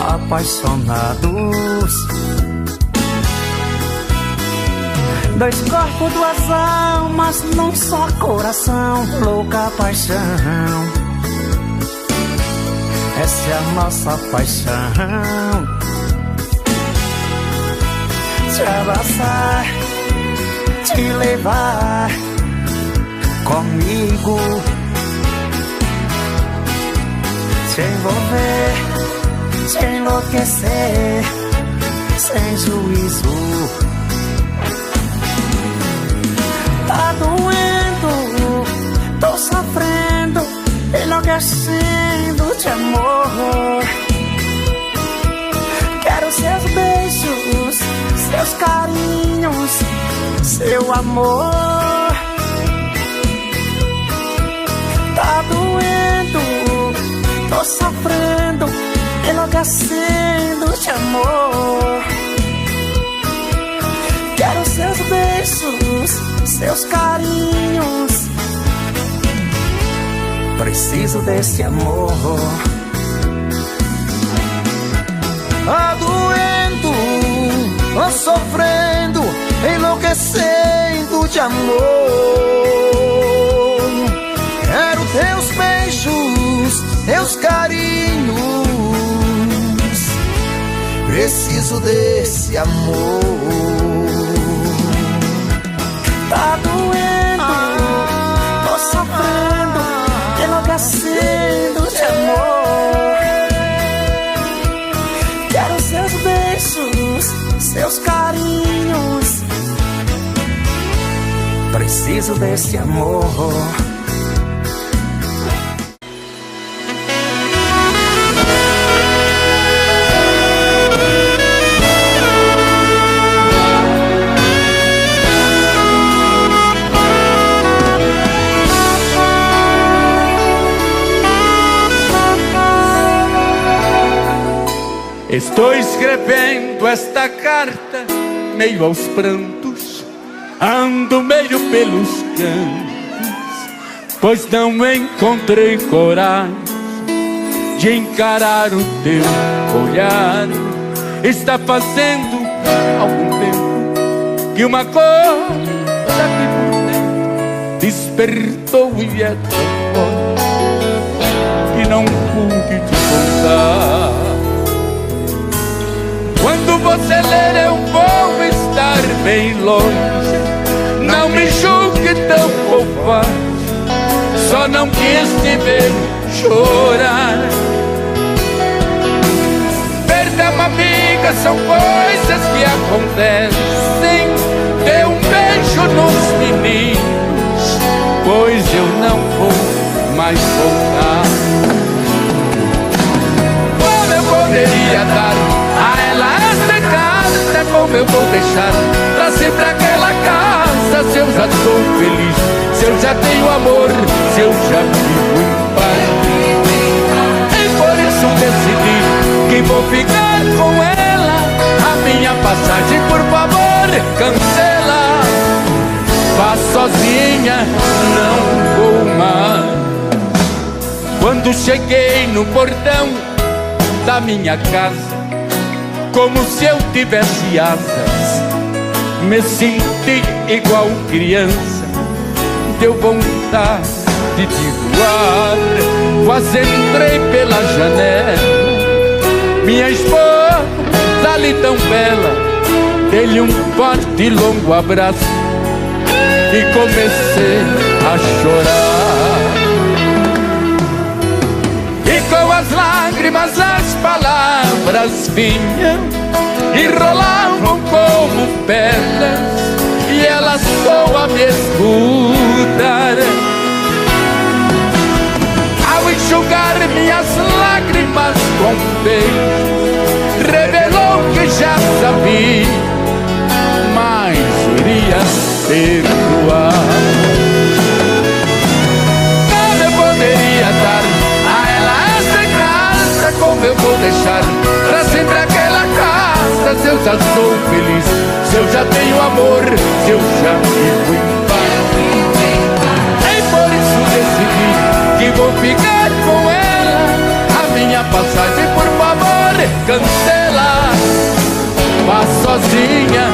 apaixonados, dois corpos, duas almas num só coração, louca paixão. Essa é a nossa paixão. Te abraçar, te levar comigo, te envolver, te enlouquecer sem juízo. Tá doendo, tô sofrendo, enlouquecendo de amor. Quero seus beijos, seus carinhos, seu amor. Tá doendo, tô sofrendo, enlouquecendo de amor. Quero seus beijos, seus carinhos, preciso desse amor. Tá doendo, tô sofrendo, enlouquecendo de amor. Quero teus beijos, teus carinhos, preciso desse amor. Tá doendo, tô sofrendo, enlouquecendo de amor. Quero seus beijos, seus carinhos, preciso desse amor. Estou escrevendo esta carta meio aos prantos, ando meio pelos cantos, pois não encontrei coragem de encarar o teu olhar. Está fazendo algum tempo que uma coisa aqui por dentro despertou e é tão forte que não pude te contar. Quando você ler eu vou estar bem longe, não me julgue tão covarde, só não quis te ver chorar. Perder uma amiga são coisas que acontecem, dê um beijo nos meninos, pois eu não vou mais voltar. Como eu poderia dar a ela esta carta, como eu vou deixar pra se sempre aquela casa. Se eu já sou feliz, se eu já tenho amor, se eu já vivo em paz. E por isso decidi que vou ficar com ela. A minha passagem, por favor, cancela. Vá sozinha, não vou mais. Quando cheguei no portão da minha casa, como se eu tivesse asas, me senti igual criança. Deu vontade de voar. Quase entrei pela janela. Minha esposa, ali tão bela, dei-lhe um forte e longo abraço e comecei a chorar. E com as lágrimas as palavras vinham e rolavam como pedras, e ela só a me escutar. Ao enxugar minhas lágrimas com beijo, revelou que já sabia, mas iria perdoar. Como eu poderia dar a ela esta casa? Como eu vou deixar pra sempre aquela casa? Se eu já sou feliz, se eu já tenho amor, se eu já vivo em paz. E por isso decidi que vou ficar com ela. A minha passagem, por favor, cancela. Vá sozinha,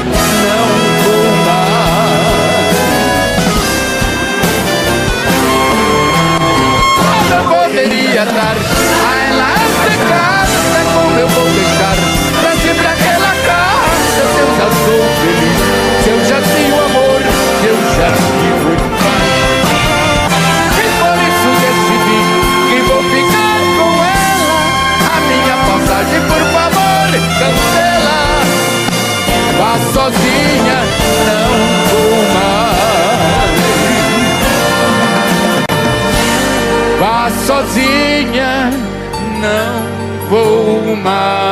não vou mais. Como eu poderia dar a ela esta casa? Como eu vou deixar pra sempre aquela casa? Se eu já sou feliz, se eu já tenho amor, se eu já vivo em paz. E por isso decidi que vou ficar com ela. A minha passagem, por favor, cancela. Vá sozinha, não vou mais. Vá sozinha, não vou mais.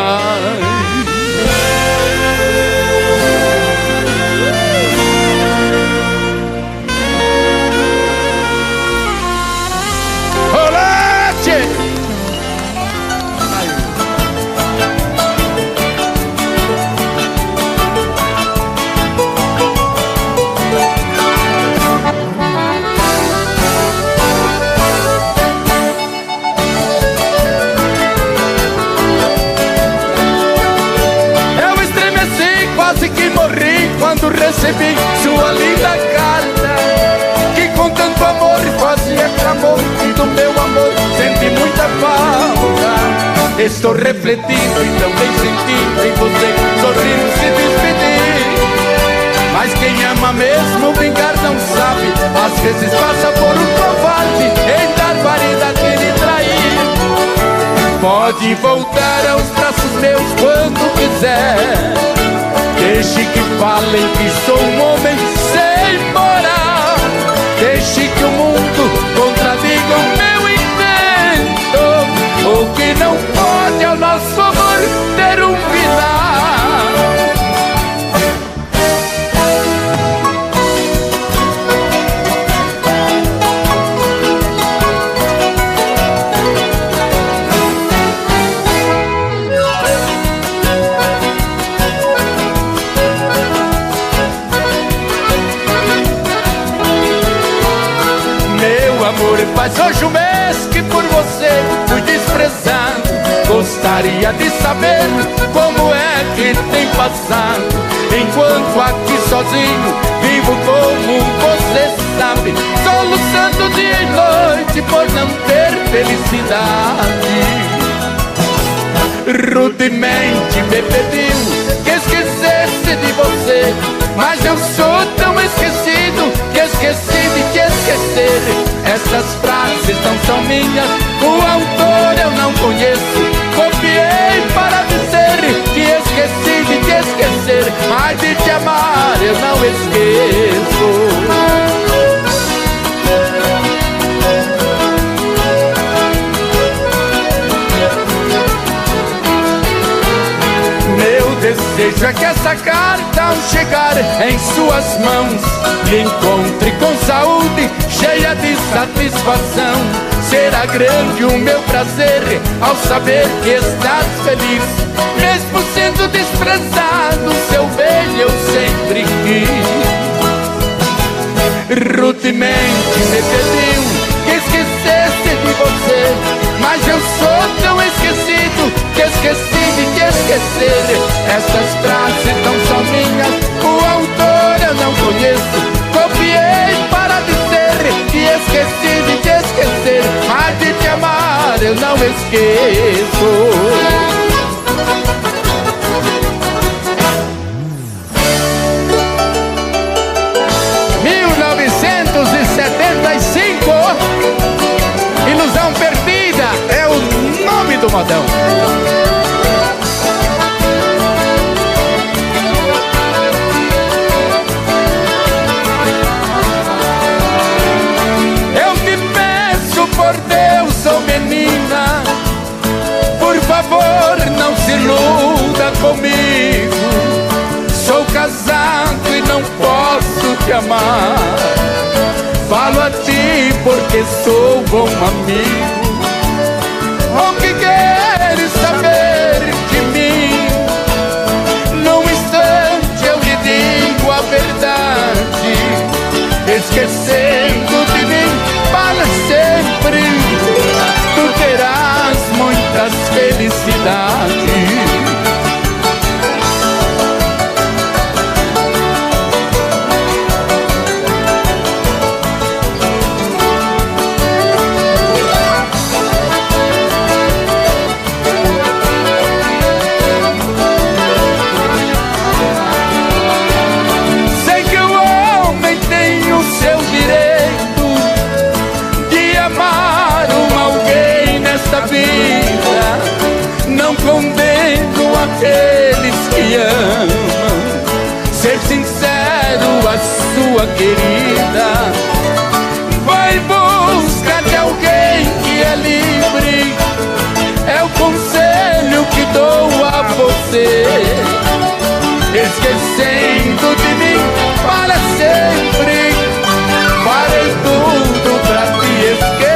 Olá, tchê! Quando recebi sua linda carta, que com tanto amor fazia clamor, e do meu amor senti muita falta. Estou refletindo e também sentindo em você sorrir e se despedir. Mas quem ama mesmo vingar não sabe, às vezes passa por um covarde em dar variedade e lhe trair. Pode voltar aos braços meus quando quiser. Deixe que falem que sou um homem sem moral. Deixe que o mundo contradiga o meu intento. O que não pode ao nosso amor ter um final. Faz hoje um mês que por você fui desprezado. Gostaria de saber como é que tem passado. Enquanto aqui sozinho vivo como você sabe, soluçando dia e noite por não ter felicidade. Rudemente me pediu que esquecesse de você, mas eu sou tão esquecido que esqueci de te esquecer. Essas frases não são minhas, o autor eu não conheço. Copiei para dizer que esqueci de te esquecer, mas de te amar eu não esqueço. Meu desejo desejo que essa carta ao chegar em suas mãos lhe encontre com saúde, cheia de satisfação. Será grande o meu prazer ao saber que estás feliz, mesmo sendo desprezado, seu bem eu sempre quis. Rudemente me pediu que esquecesse de você, mas eu sou tão esquecido que esqueci de te esquecer. Essas frases não são minhas, o autor eu não conheço. Copiei para dizer que esqueci de te esquecer, mas de te amar eu não esqueço. 1975, Ilusão Perdida é o nome do modão. Eu te peço por Deus, oh menina, por favor não se iluda comigo. Sou casado e não posso te amar. Falo a ti porque sou bom amigo. O que queres saber de mim? Num instante eu lhe digo a verdade. Esquecendo de mim para sempre, tu terás muitas felicidades. Não condeno aqueles que amam. Ser sincero, a sua querida vai em busca de alguém que é livre. É o conselho que dou a você. Esquecendo de mim para sempre, farei tudo pra te esquecer.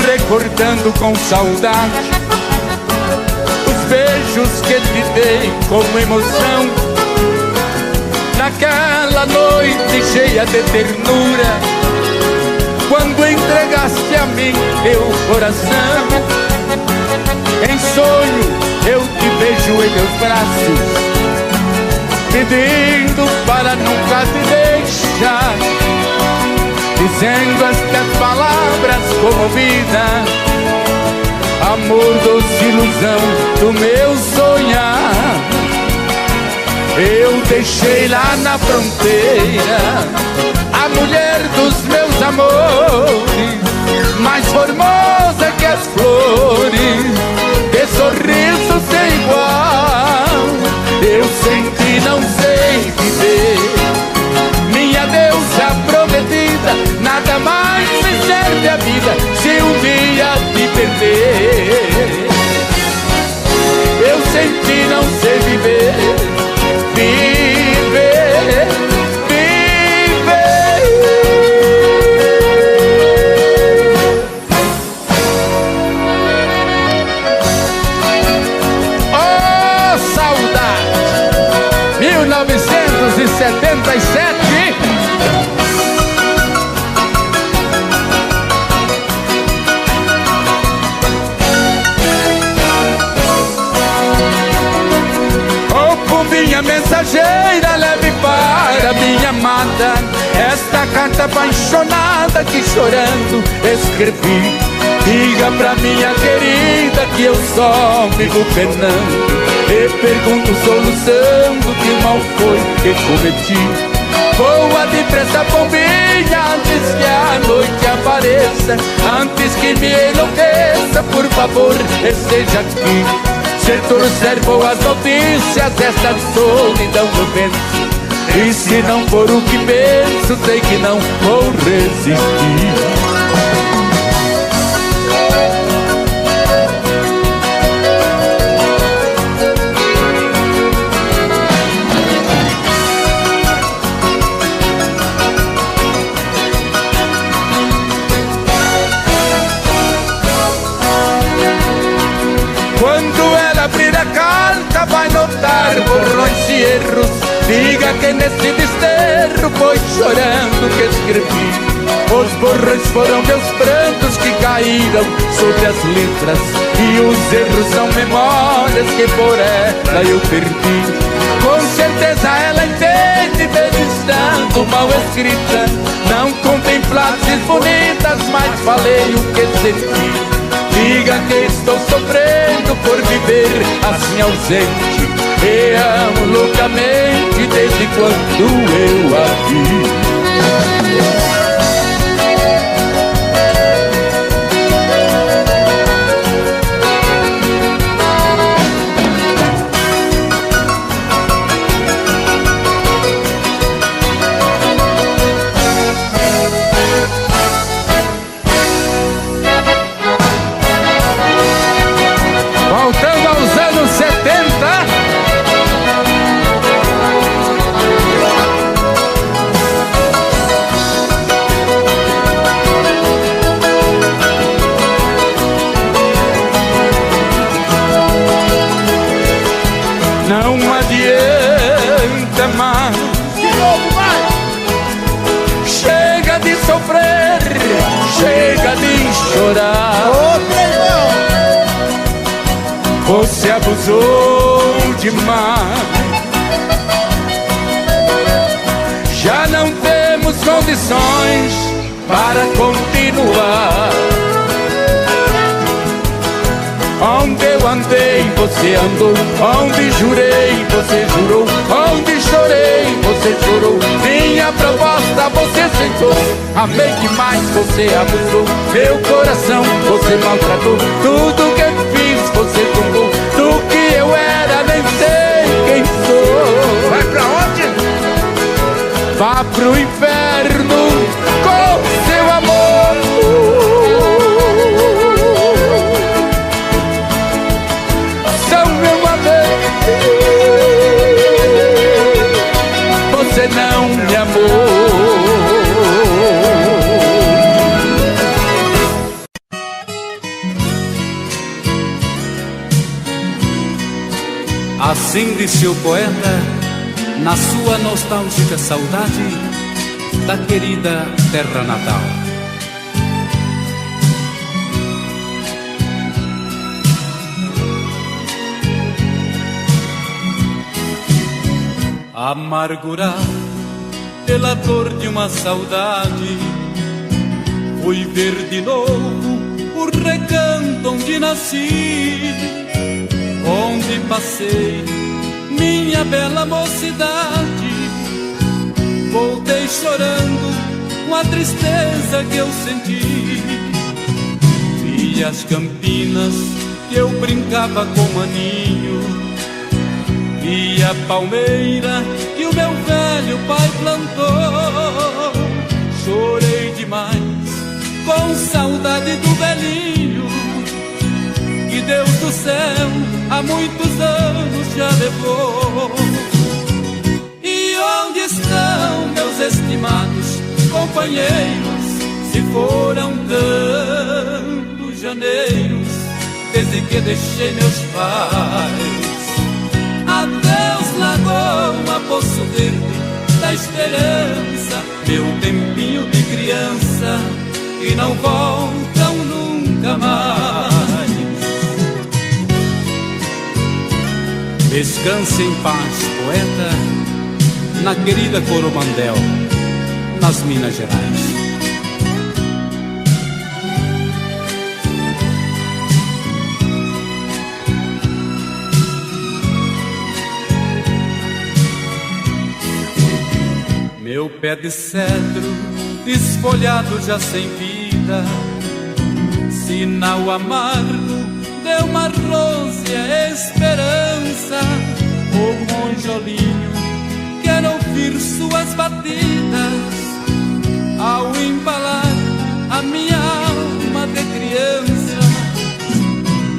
Recordando com saudade os beijos que te dei como emoção, naquela noite cheia de ternura, quando entregaste a mim teu coração. Em sonho eu te vejo em meus braços, pedindo para nunca te deixar, dizendo estas palavras comovidas: amor, doce ilusão do meu sonhar. Eu deixei lá na fronteira a mulher dos meus amores, mais formosa que as flores, de sorriso sem igual. Eu sem ti não sei viver, minha deusa prometida, nada mais me serve a vida se um dia te perder. Eu sem ti não sei viver, viver, viver. Oh, saudade! 1977. Minha mensageira, leve para minha amada esta carta apaixonada que chorando escrevi. Diga pra minha querida que eu só vivo penando e pergunto soluçando que mal foi que cometi. Vou adivinhar acenda essa bombinha antes que a noite apareça, antes que me enlouqueça, por favor, esteja aqui. Se trouxer boas notícias, essa solidão eu venço. E se não for o que penso, sei que não vou resistir. Quando ela abrir a carta, vai notar borrões e erros. Diga que nesse desterro foi chorando que escrevi. Os borrões foram meus prantos que caíram sobre as letras, e os erros são memórias que por ela eu perdi. Com certeza ela entende, mesmo estando mal escrita. Não contém frases bonitas, mas falei o que senti. Diga que estou sofrendo por viver assim ausente, e amo loucamente desde quando eu a vi. Voltando aos anos 70, não adianta mais. De novo, vai! Chega de sofrer, chega de chorar. Você abusou demais. Já não temos condições para continuar. Onde eu andei, você andou. Onde jurei, você jurou. Onde chorei, você chorou. Minha proposta você aceitou. Amei demais, você abusou. Meu coração você maltratou. Tudo que fiz você tombou. Do que eu era nem sei quem sou. Vai pra onde? Vá pro inferno com seu amor. Você não me amou. Assim disse o poeta na sua nostálgica saudade da querida terra natal. Amargurado pela dor de uma saudade, fui ver de novo o recanto onde nasci, onde passei minha bela mocidade. Voltei chorando com a tristeza que eu senti. Vi as campinas que eu brincava com maninho, e a palmeira que o meu velho pai plantou. Chorei demais com saudade do velhinho, que Deus do céu há muitos anos já levou. E onde estão meus estimados companheiros, se foram tantos janeiros desde que deixei meus pais? Adeus, Lagoa, Poço Verde da Esperança, meu tempinho de criança, que não voltam nunca mais. Descanse em paz, poeta, na querida Coromandel, nas Minas Gerais. Meu pé de cedro, desfolhado já sem vida, sinal amargo de uma rósea esperança. O monjolinho quer ouvir suas batidas ao embalar a minha alma de criança.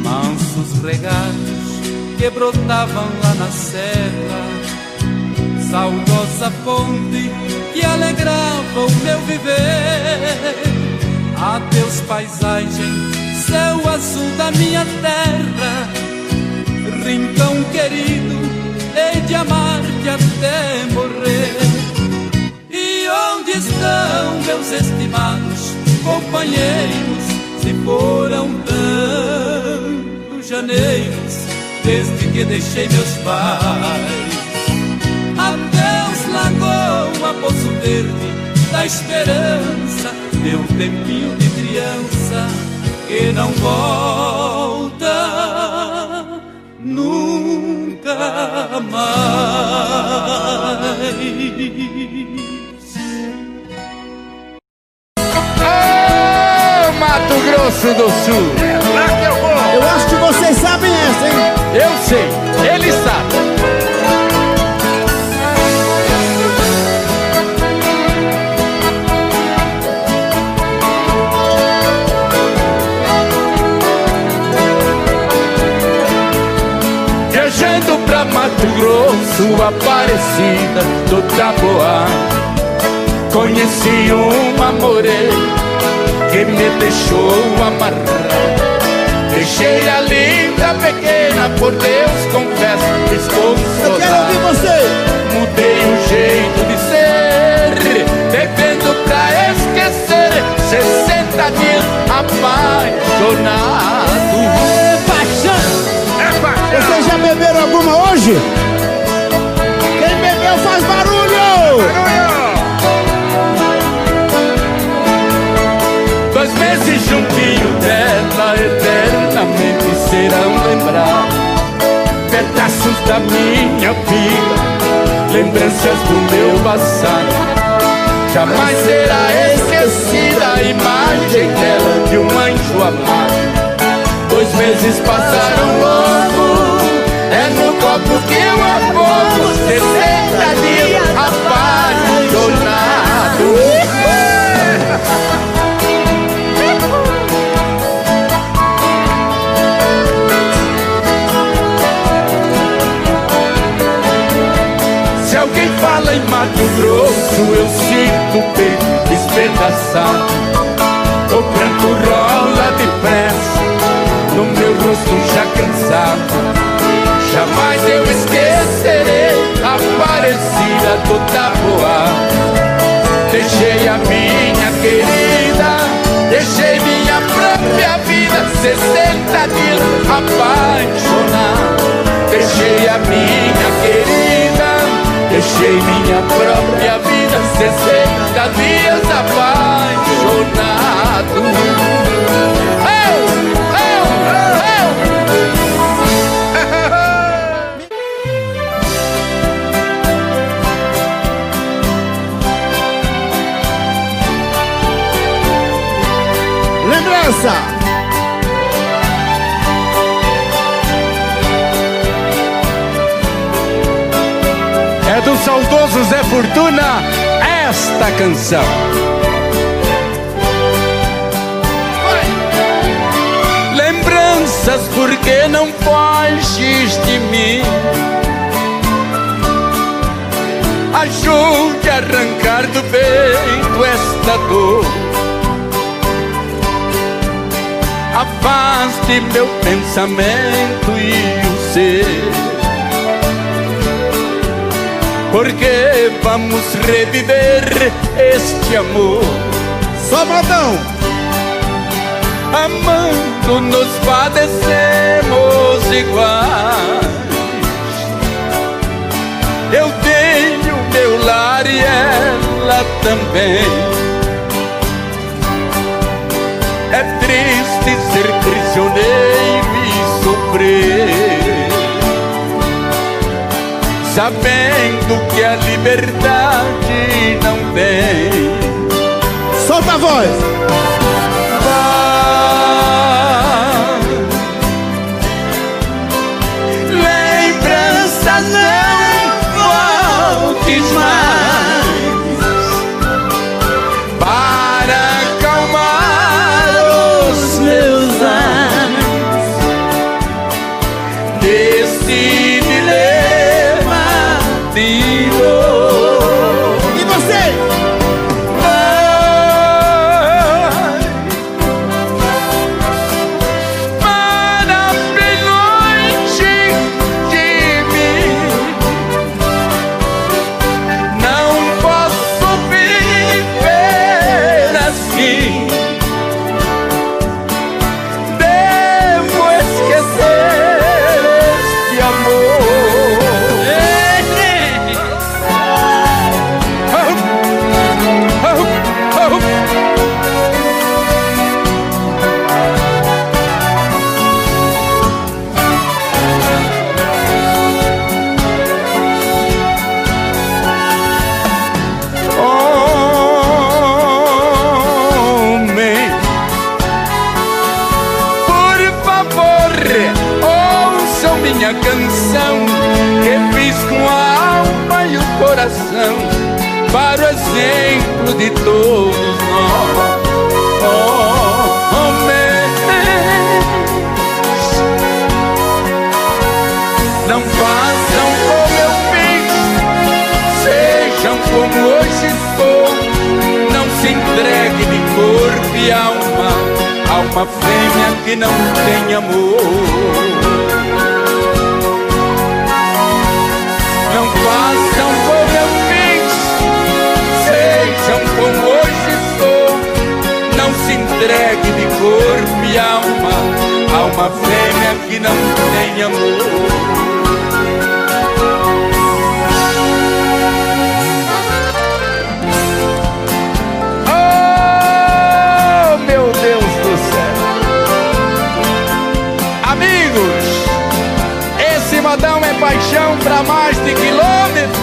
Mansos regatos que brotavam lá na serra, saudosa fonte que alegrava o meu viver. Adeus paisagem, céu azul da minha terra, rincão querido, hei de amar-te até morrer. E onde estão meus estimados companheiros, se foram tantos janeiros desde que deixei meus pais? Adeus lagoa, poço verde da esperança, meu tempinho de criança que não volta nunca mais. Oh, Mato Grosso do Sul! Lá que eu vou! Eu acho que vocês sabem essa, hein? Eu sei, ele sabe. Viajando pra Mato Grosso, Aparecida do Taboá, conheci uma morena que me deixou amarrar. Deixei a linda pequena, por Deus confesso, desconsolado. Eu quero ouvir você. Mudei o jeito de ser, bebendo pra esquecer 60 dias apaixonado. Vocês já beberam alguma hoje? Quem bebeu faz barulho! 2 meses juntinho dela, eternamente serão lembrados. Pedaços da minha vida, lembranças do meu passado. Jamais será esquecida a imagem dela, de um anjo amado. 2 meses passaram logo, é no copo que eu afogo 60 dias apaixonado. Se alguém fala em Mato Grosso, eu sinto o peito despedaçado. O pranto rola depressa no meu rosto já cansado. Jamais eu esquecerei a Aparecida do Taboá. Deixei a minha querida, deixei minha própria vida 60 dias apaixonado. Deixei a minha querida, deixei minha própria vida 60 dias apaixonado. Lembrança! É do saudoso Zé Fortuna esta canção. Lembranças, porque não foges de mim? Ajude a arrancar do peito esta dor. Afaste meu pensamento e o seu, porque vamos reviver este amor. Só modão! Amando nos padecemos iguais. Eu tenho meu lar e ela também. É triste ser prisioneiro e sofrer sabendo que a liberdade não tem. Solta a voz. Lembrança não voltes mais para acalmar os meus anos desse dilema de dor. E você? Para bem longe de mim, não posso viver assim. Devo esquecer este amor. Homem, por favor, ouçam minha canção que fiz com a alma e o coração para o exemplo de todos nós. Homens, não façam como eu fiz, sejam como hoje estou. Não se entregue de corpo e alma a uma fêmea que não tem amor. Não façam como eu fiz, sejam como hoje sou. Não se entregue de corpo e alma a uma fêmea que não tem amor. Oh, meu Deus do céu. Amigos, esse modão é paixão pra mais de quilômetros.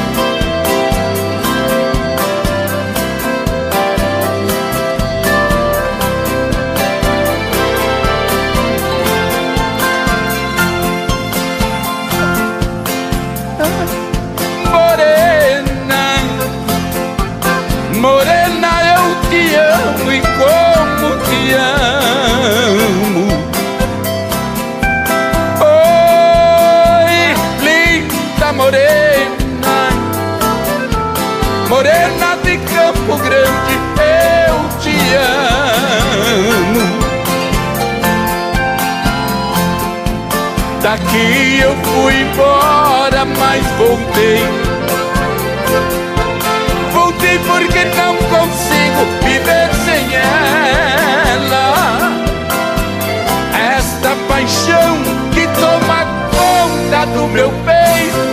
Morena, morena, eu te amo e como te amo. Oi, linda morena, morena de Campo Grande, eu te amo. Daqui eu fui embora, mas voltei. Voltei porque não consigo viver sem ela. Esta paixão que toma conta do meu peito,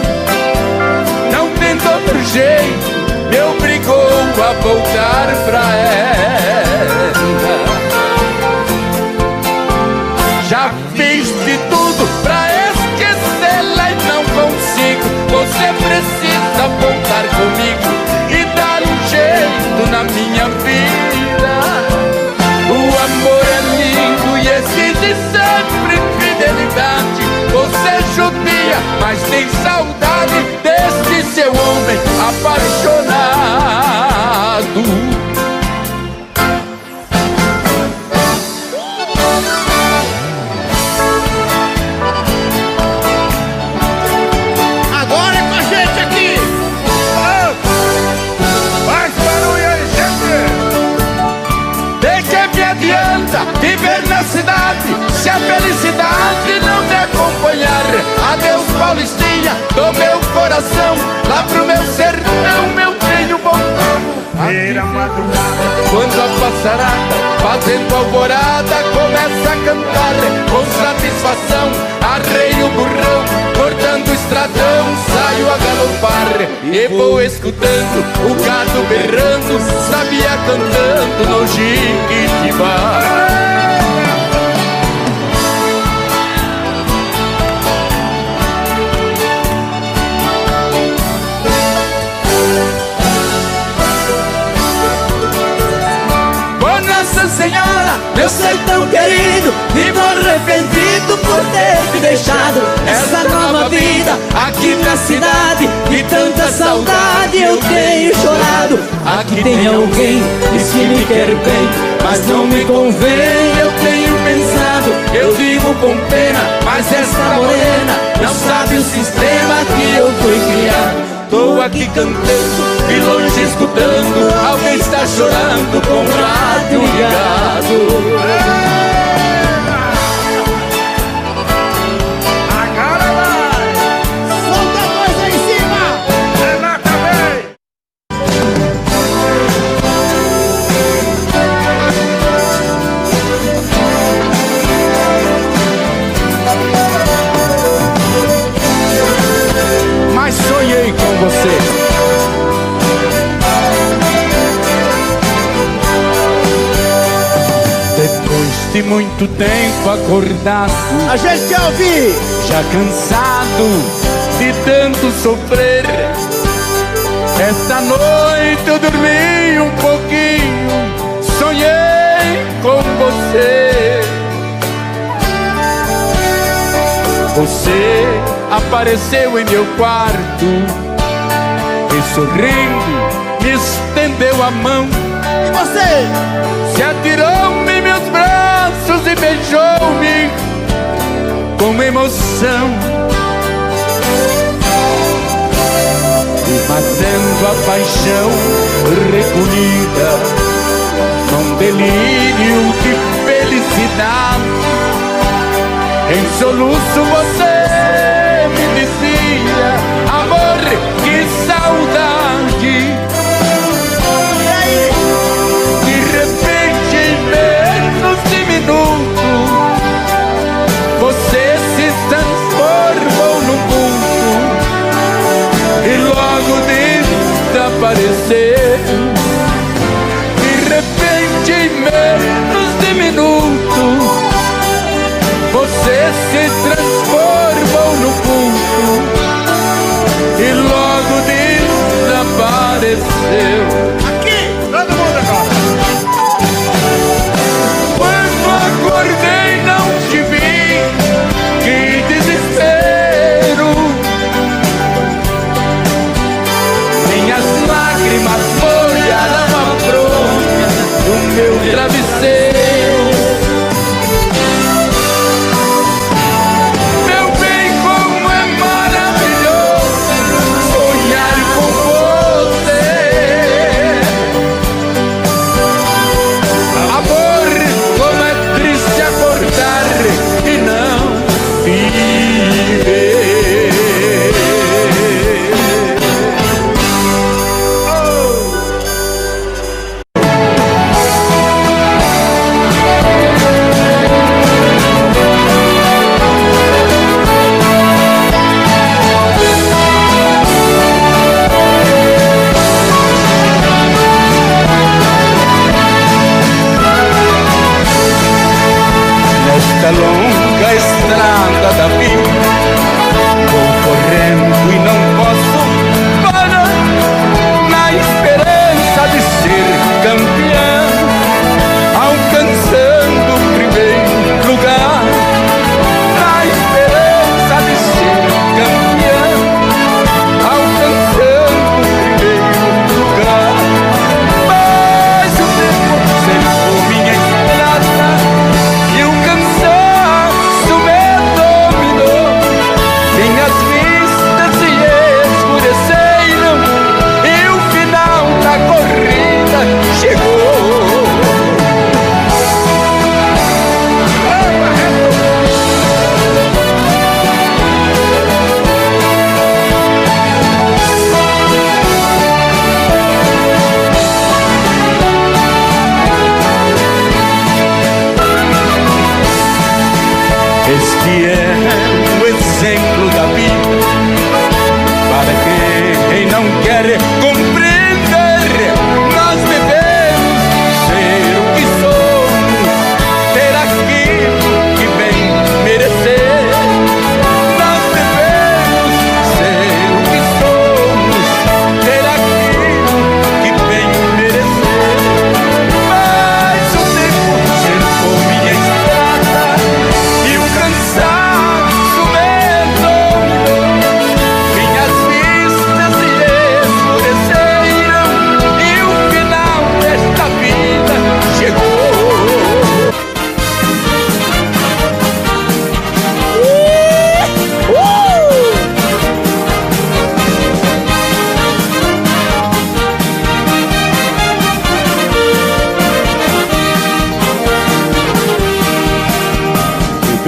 não tendo outro jeito, me obrigou a voltar pra ela. Já fiz de tudo pra esquecê-la e não consigo. Você precisa voltar comigo e dar um jeito na minha vida. O amor é lindo e exige sempre fidelidade. Você é judia, mas tem saudade desse seu homem apaixonado. Agora é com a gente aqui. Faz barulho aí, gente! De que me adianta viver na cidade se a felicidade não me acompanhar? Adeus, Paulistinha, do meu coração, lá pro meu sertão eu tenho bom povo. Feira madrugada, Quando a passarada, fazendo alvorada, começa a cantar com satisfação, arreio o burrão, cortando o estradão, saio a galopar e vou escutando o gado berrando, sabia cantando no Jiquitibá. Minha senhora, meu ser tão querido, vivo arrependido por ter te deixado essa nova vida aqui na cidade. De tanta saudade eu tenho chorado. Aqui tem alguém que se me quer bem, mas não me convém. Eu tenho pensado, eu vivo com pena, mas essa morena não sabe o sistema que eu fui criado. Tô aqui cantando e longe escutando, alguém está chorando com o rádio ligado. Agora vai! Solta a voz aí em cima! Renata, vem! Mas sonhei com você. Depois de muito tempo acordado, A gente quer ouvir! já cansado de tanto sofrer, esta noite eu dormi um pouquinho, sonhei com você. Você apareceu em meu quarto e sorrindo me estendeu a mão. E você? Se atirou-me em meus braços e beijou-me com emoção. E matando a paixão recolhida num delírio de felicidade, em soluço você me dizia: amor, que saudade. E aí? De repente, em menos de minuto, você se transformou num vulto e logo desapareceu. De repente, em menos de minuto, você se transformou no vulto e logo desapareceu. Aqui! Todo mundo agora! Quando acordei não te vi, que desespero. Minhas lágrimas molharam a bronha do meu travesseiro. Meu bem, como é maravilhoso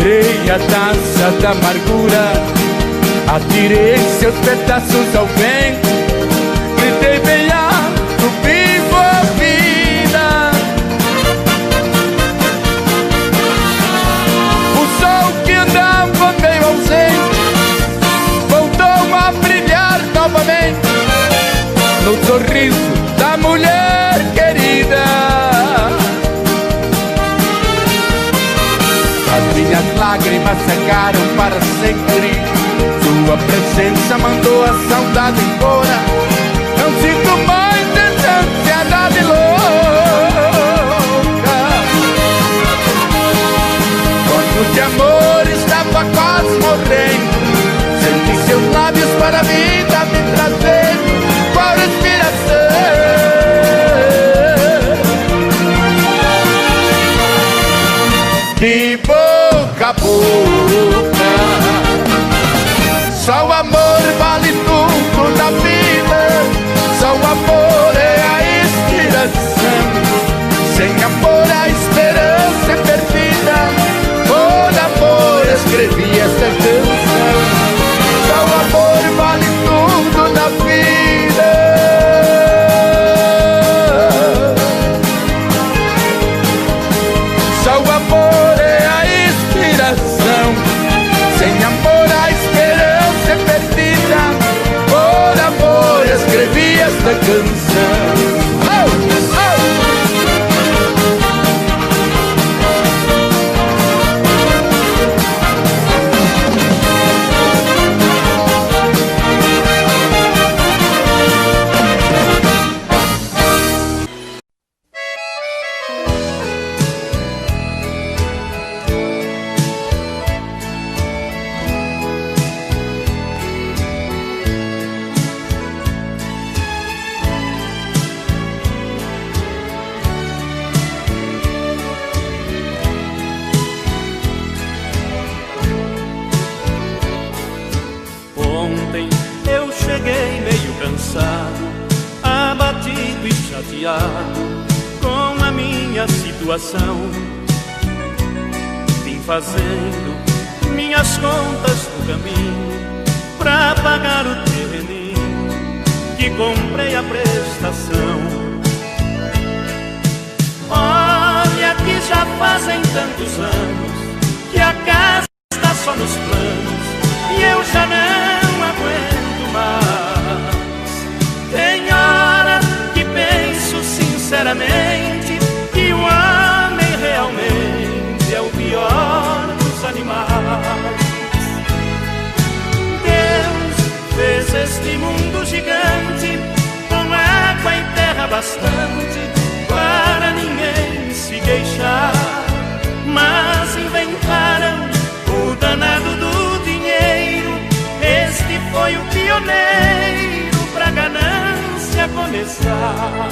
Tirei a taça da amargura, atirei seus pedaços ao vento, gritei bem alto, viva a vida. O sol que andava meio ausente voltou a brilhar novamente no sorriso da mulher querida. As minhas lágrimas secaram para sempre, sua presença mandou a saudade embora. Não sinto mais essa ansiedade louca. Quando de amor estava quase morrendo, senti seus lábios para a vida me trazendo qual respiração. De boca a boca, só o amor vale tudo na vida. Só o amor é a inspiração. Sem amor a esperança é perdida. Por amor escrevi esta canção. Só o amor vale tudo na vida. Só o amor é a inspiração. Sem amor a esperança é perdida. Por amor escrevi esta canção. Ontem eu cheguei meio cansado, abatido e chateado com a minha situação. Vim fazendo minhas contas no caminho pra pagar o terreninho que comprei a prestação. Olha que já fazem tantos anos que a casa está só nos planos e eu já não aguento mais. Tem hora que penso sinceramente que o homem realmente é o pior dos animais. Deus fez este mundo gigante com água e terra bastante para ninguém se queixar, mas inventaram o danado do dinheiro. Este foi o pioneiro pra ganância começar.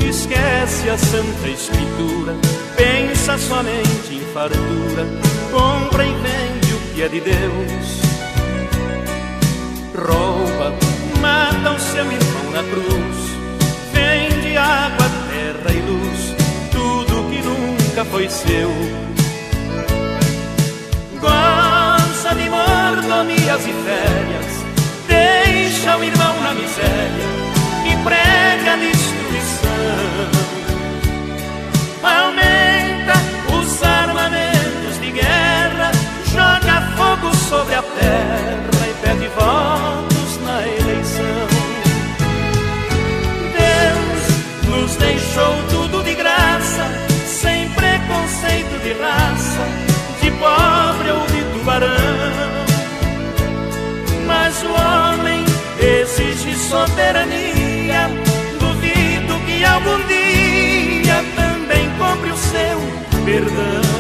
Esquece a Santa Escritura, pensa somente em fartura, compra e vende o que é de Deus. Rouba, mata o seu irmão na cruz, vende água, terra e luz, tudo que nunca foi seu. Goza de mordomias e férias, deixa o irmão na miséria e prega a destruição. Aumenta os armamentos de guerra, joga fogo sobre a terra e pede votos na eleição. Deus nos deixou tudo de graça, sem preconceito de raça, de pobre ou de tubarão. Mas o homem exige soberania, duvido que algum dia também compre o seu perdão.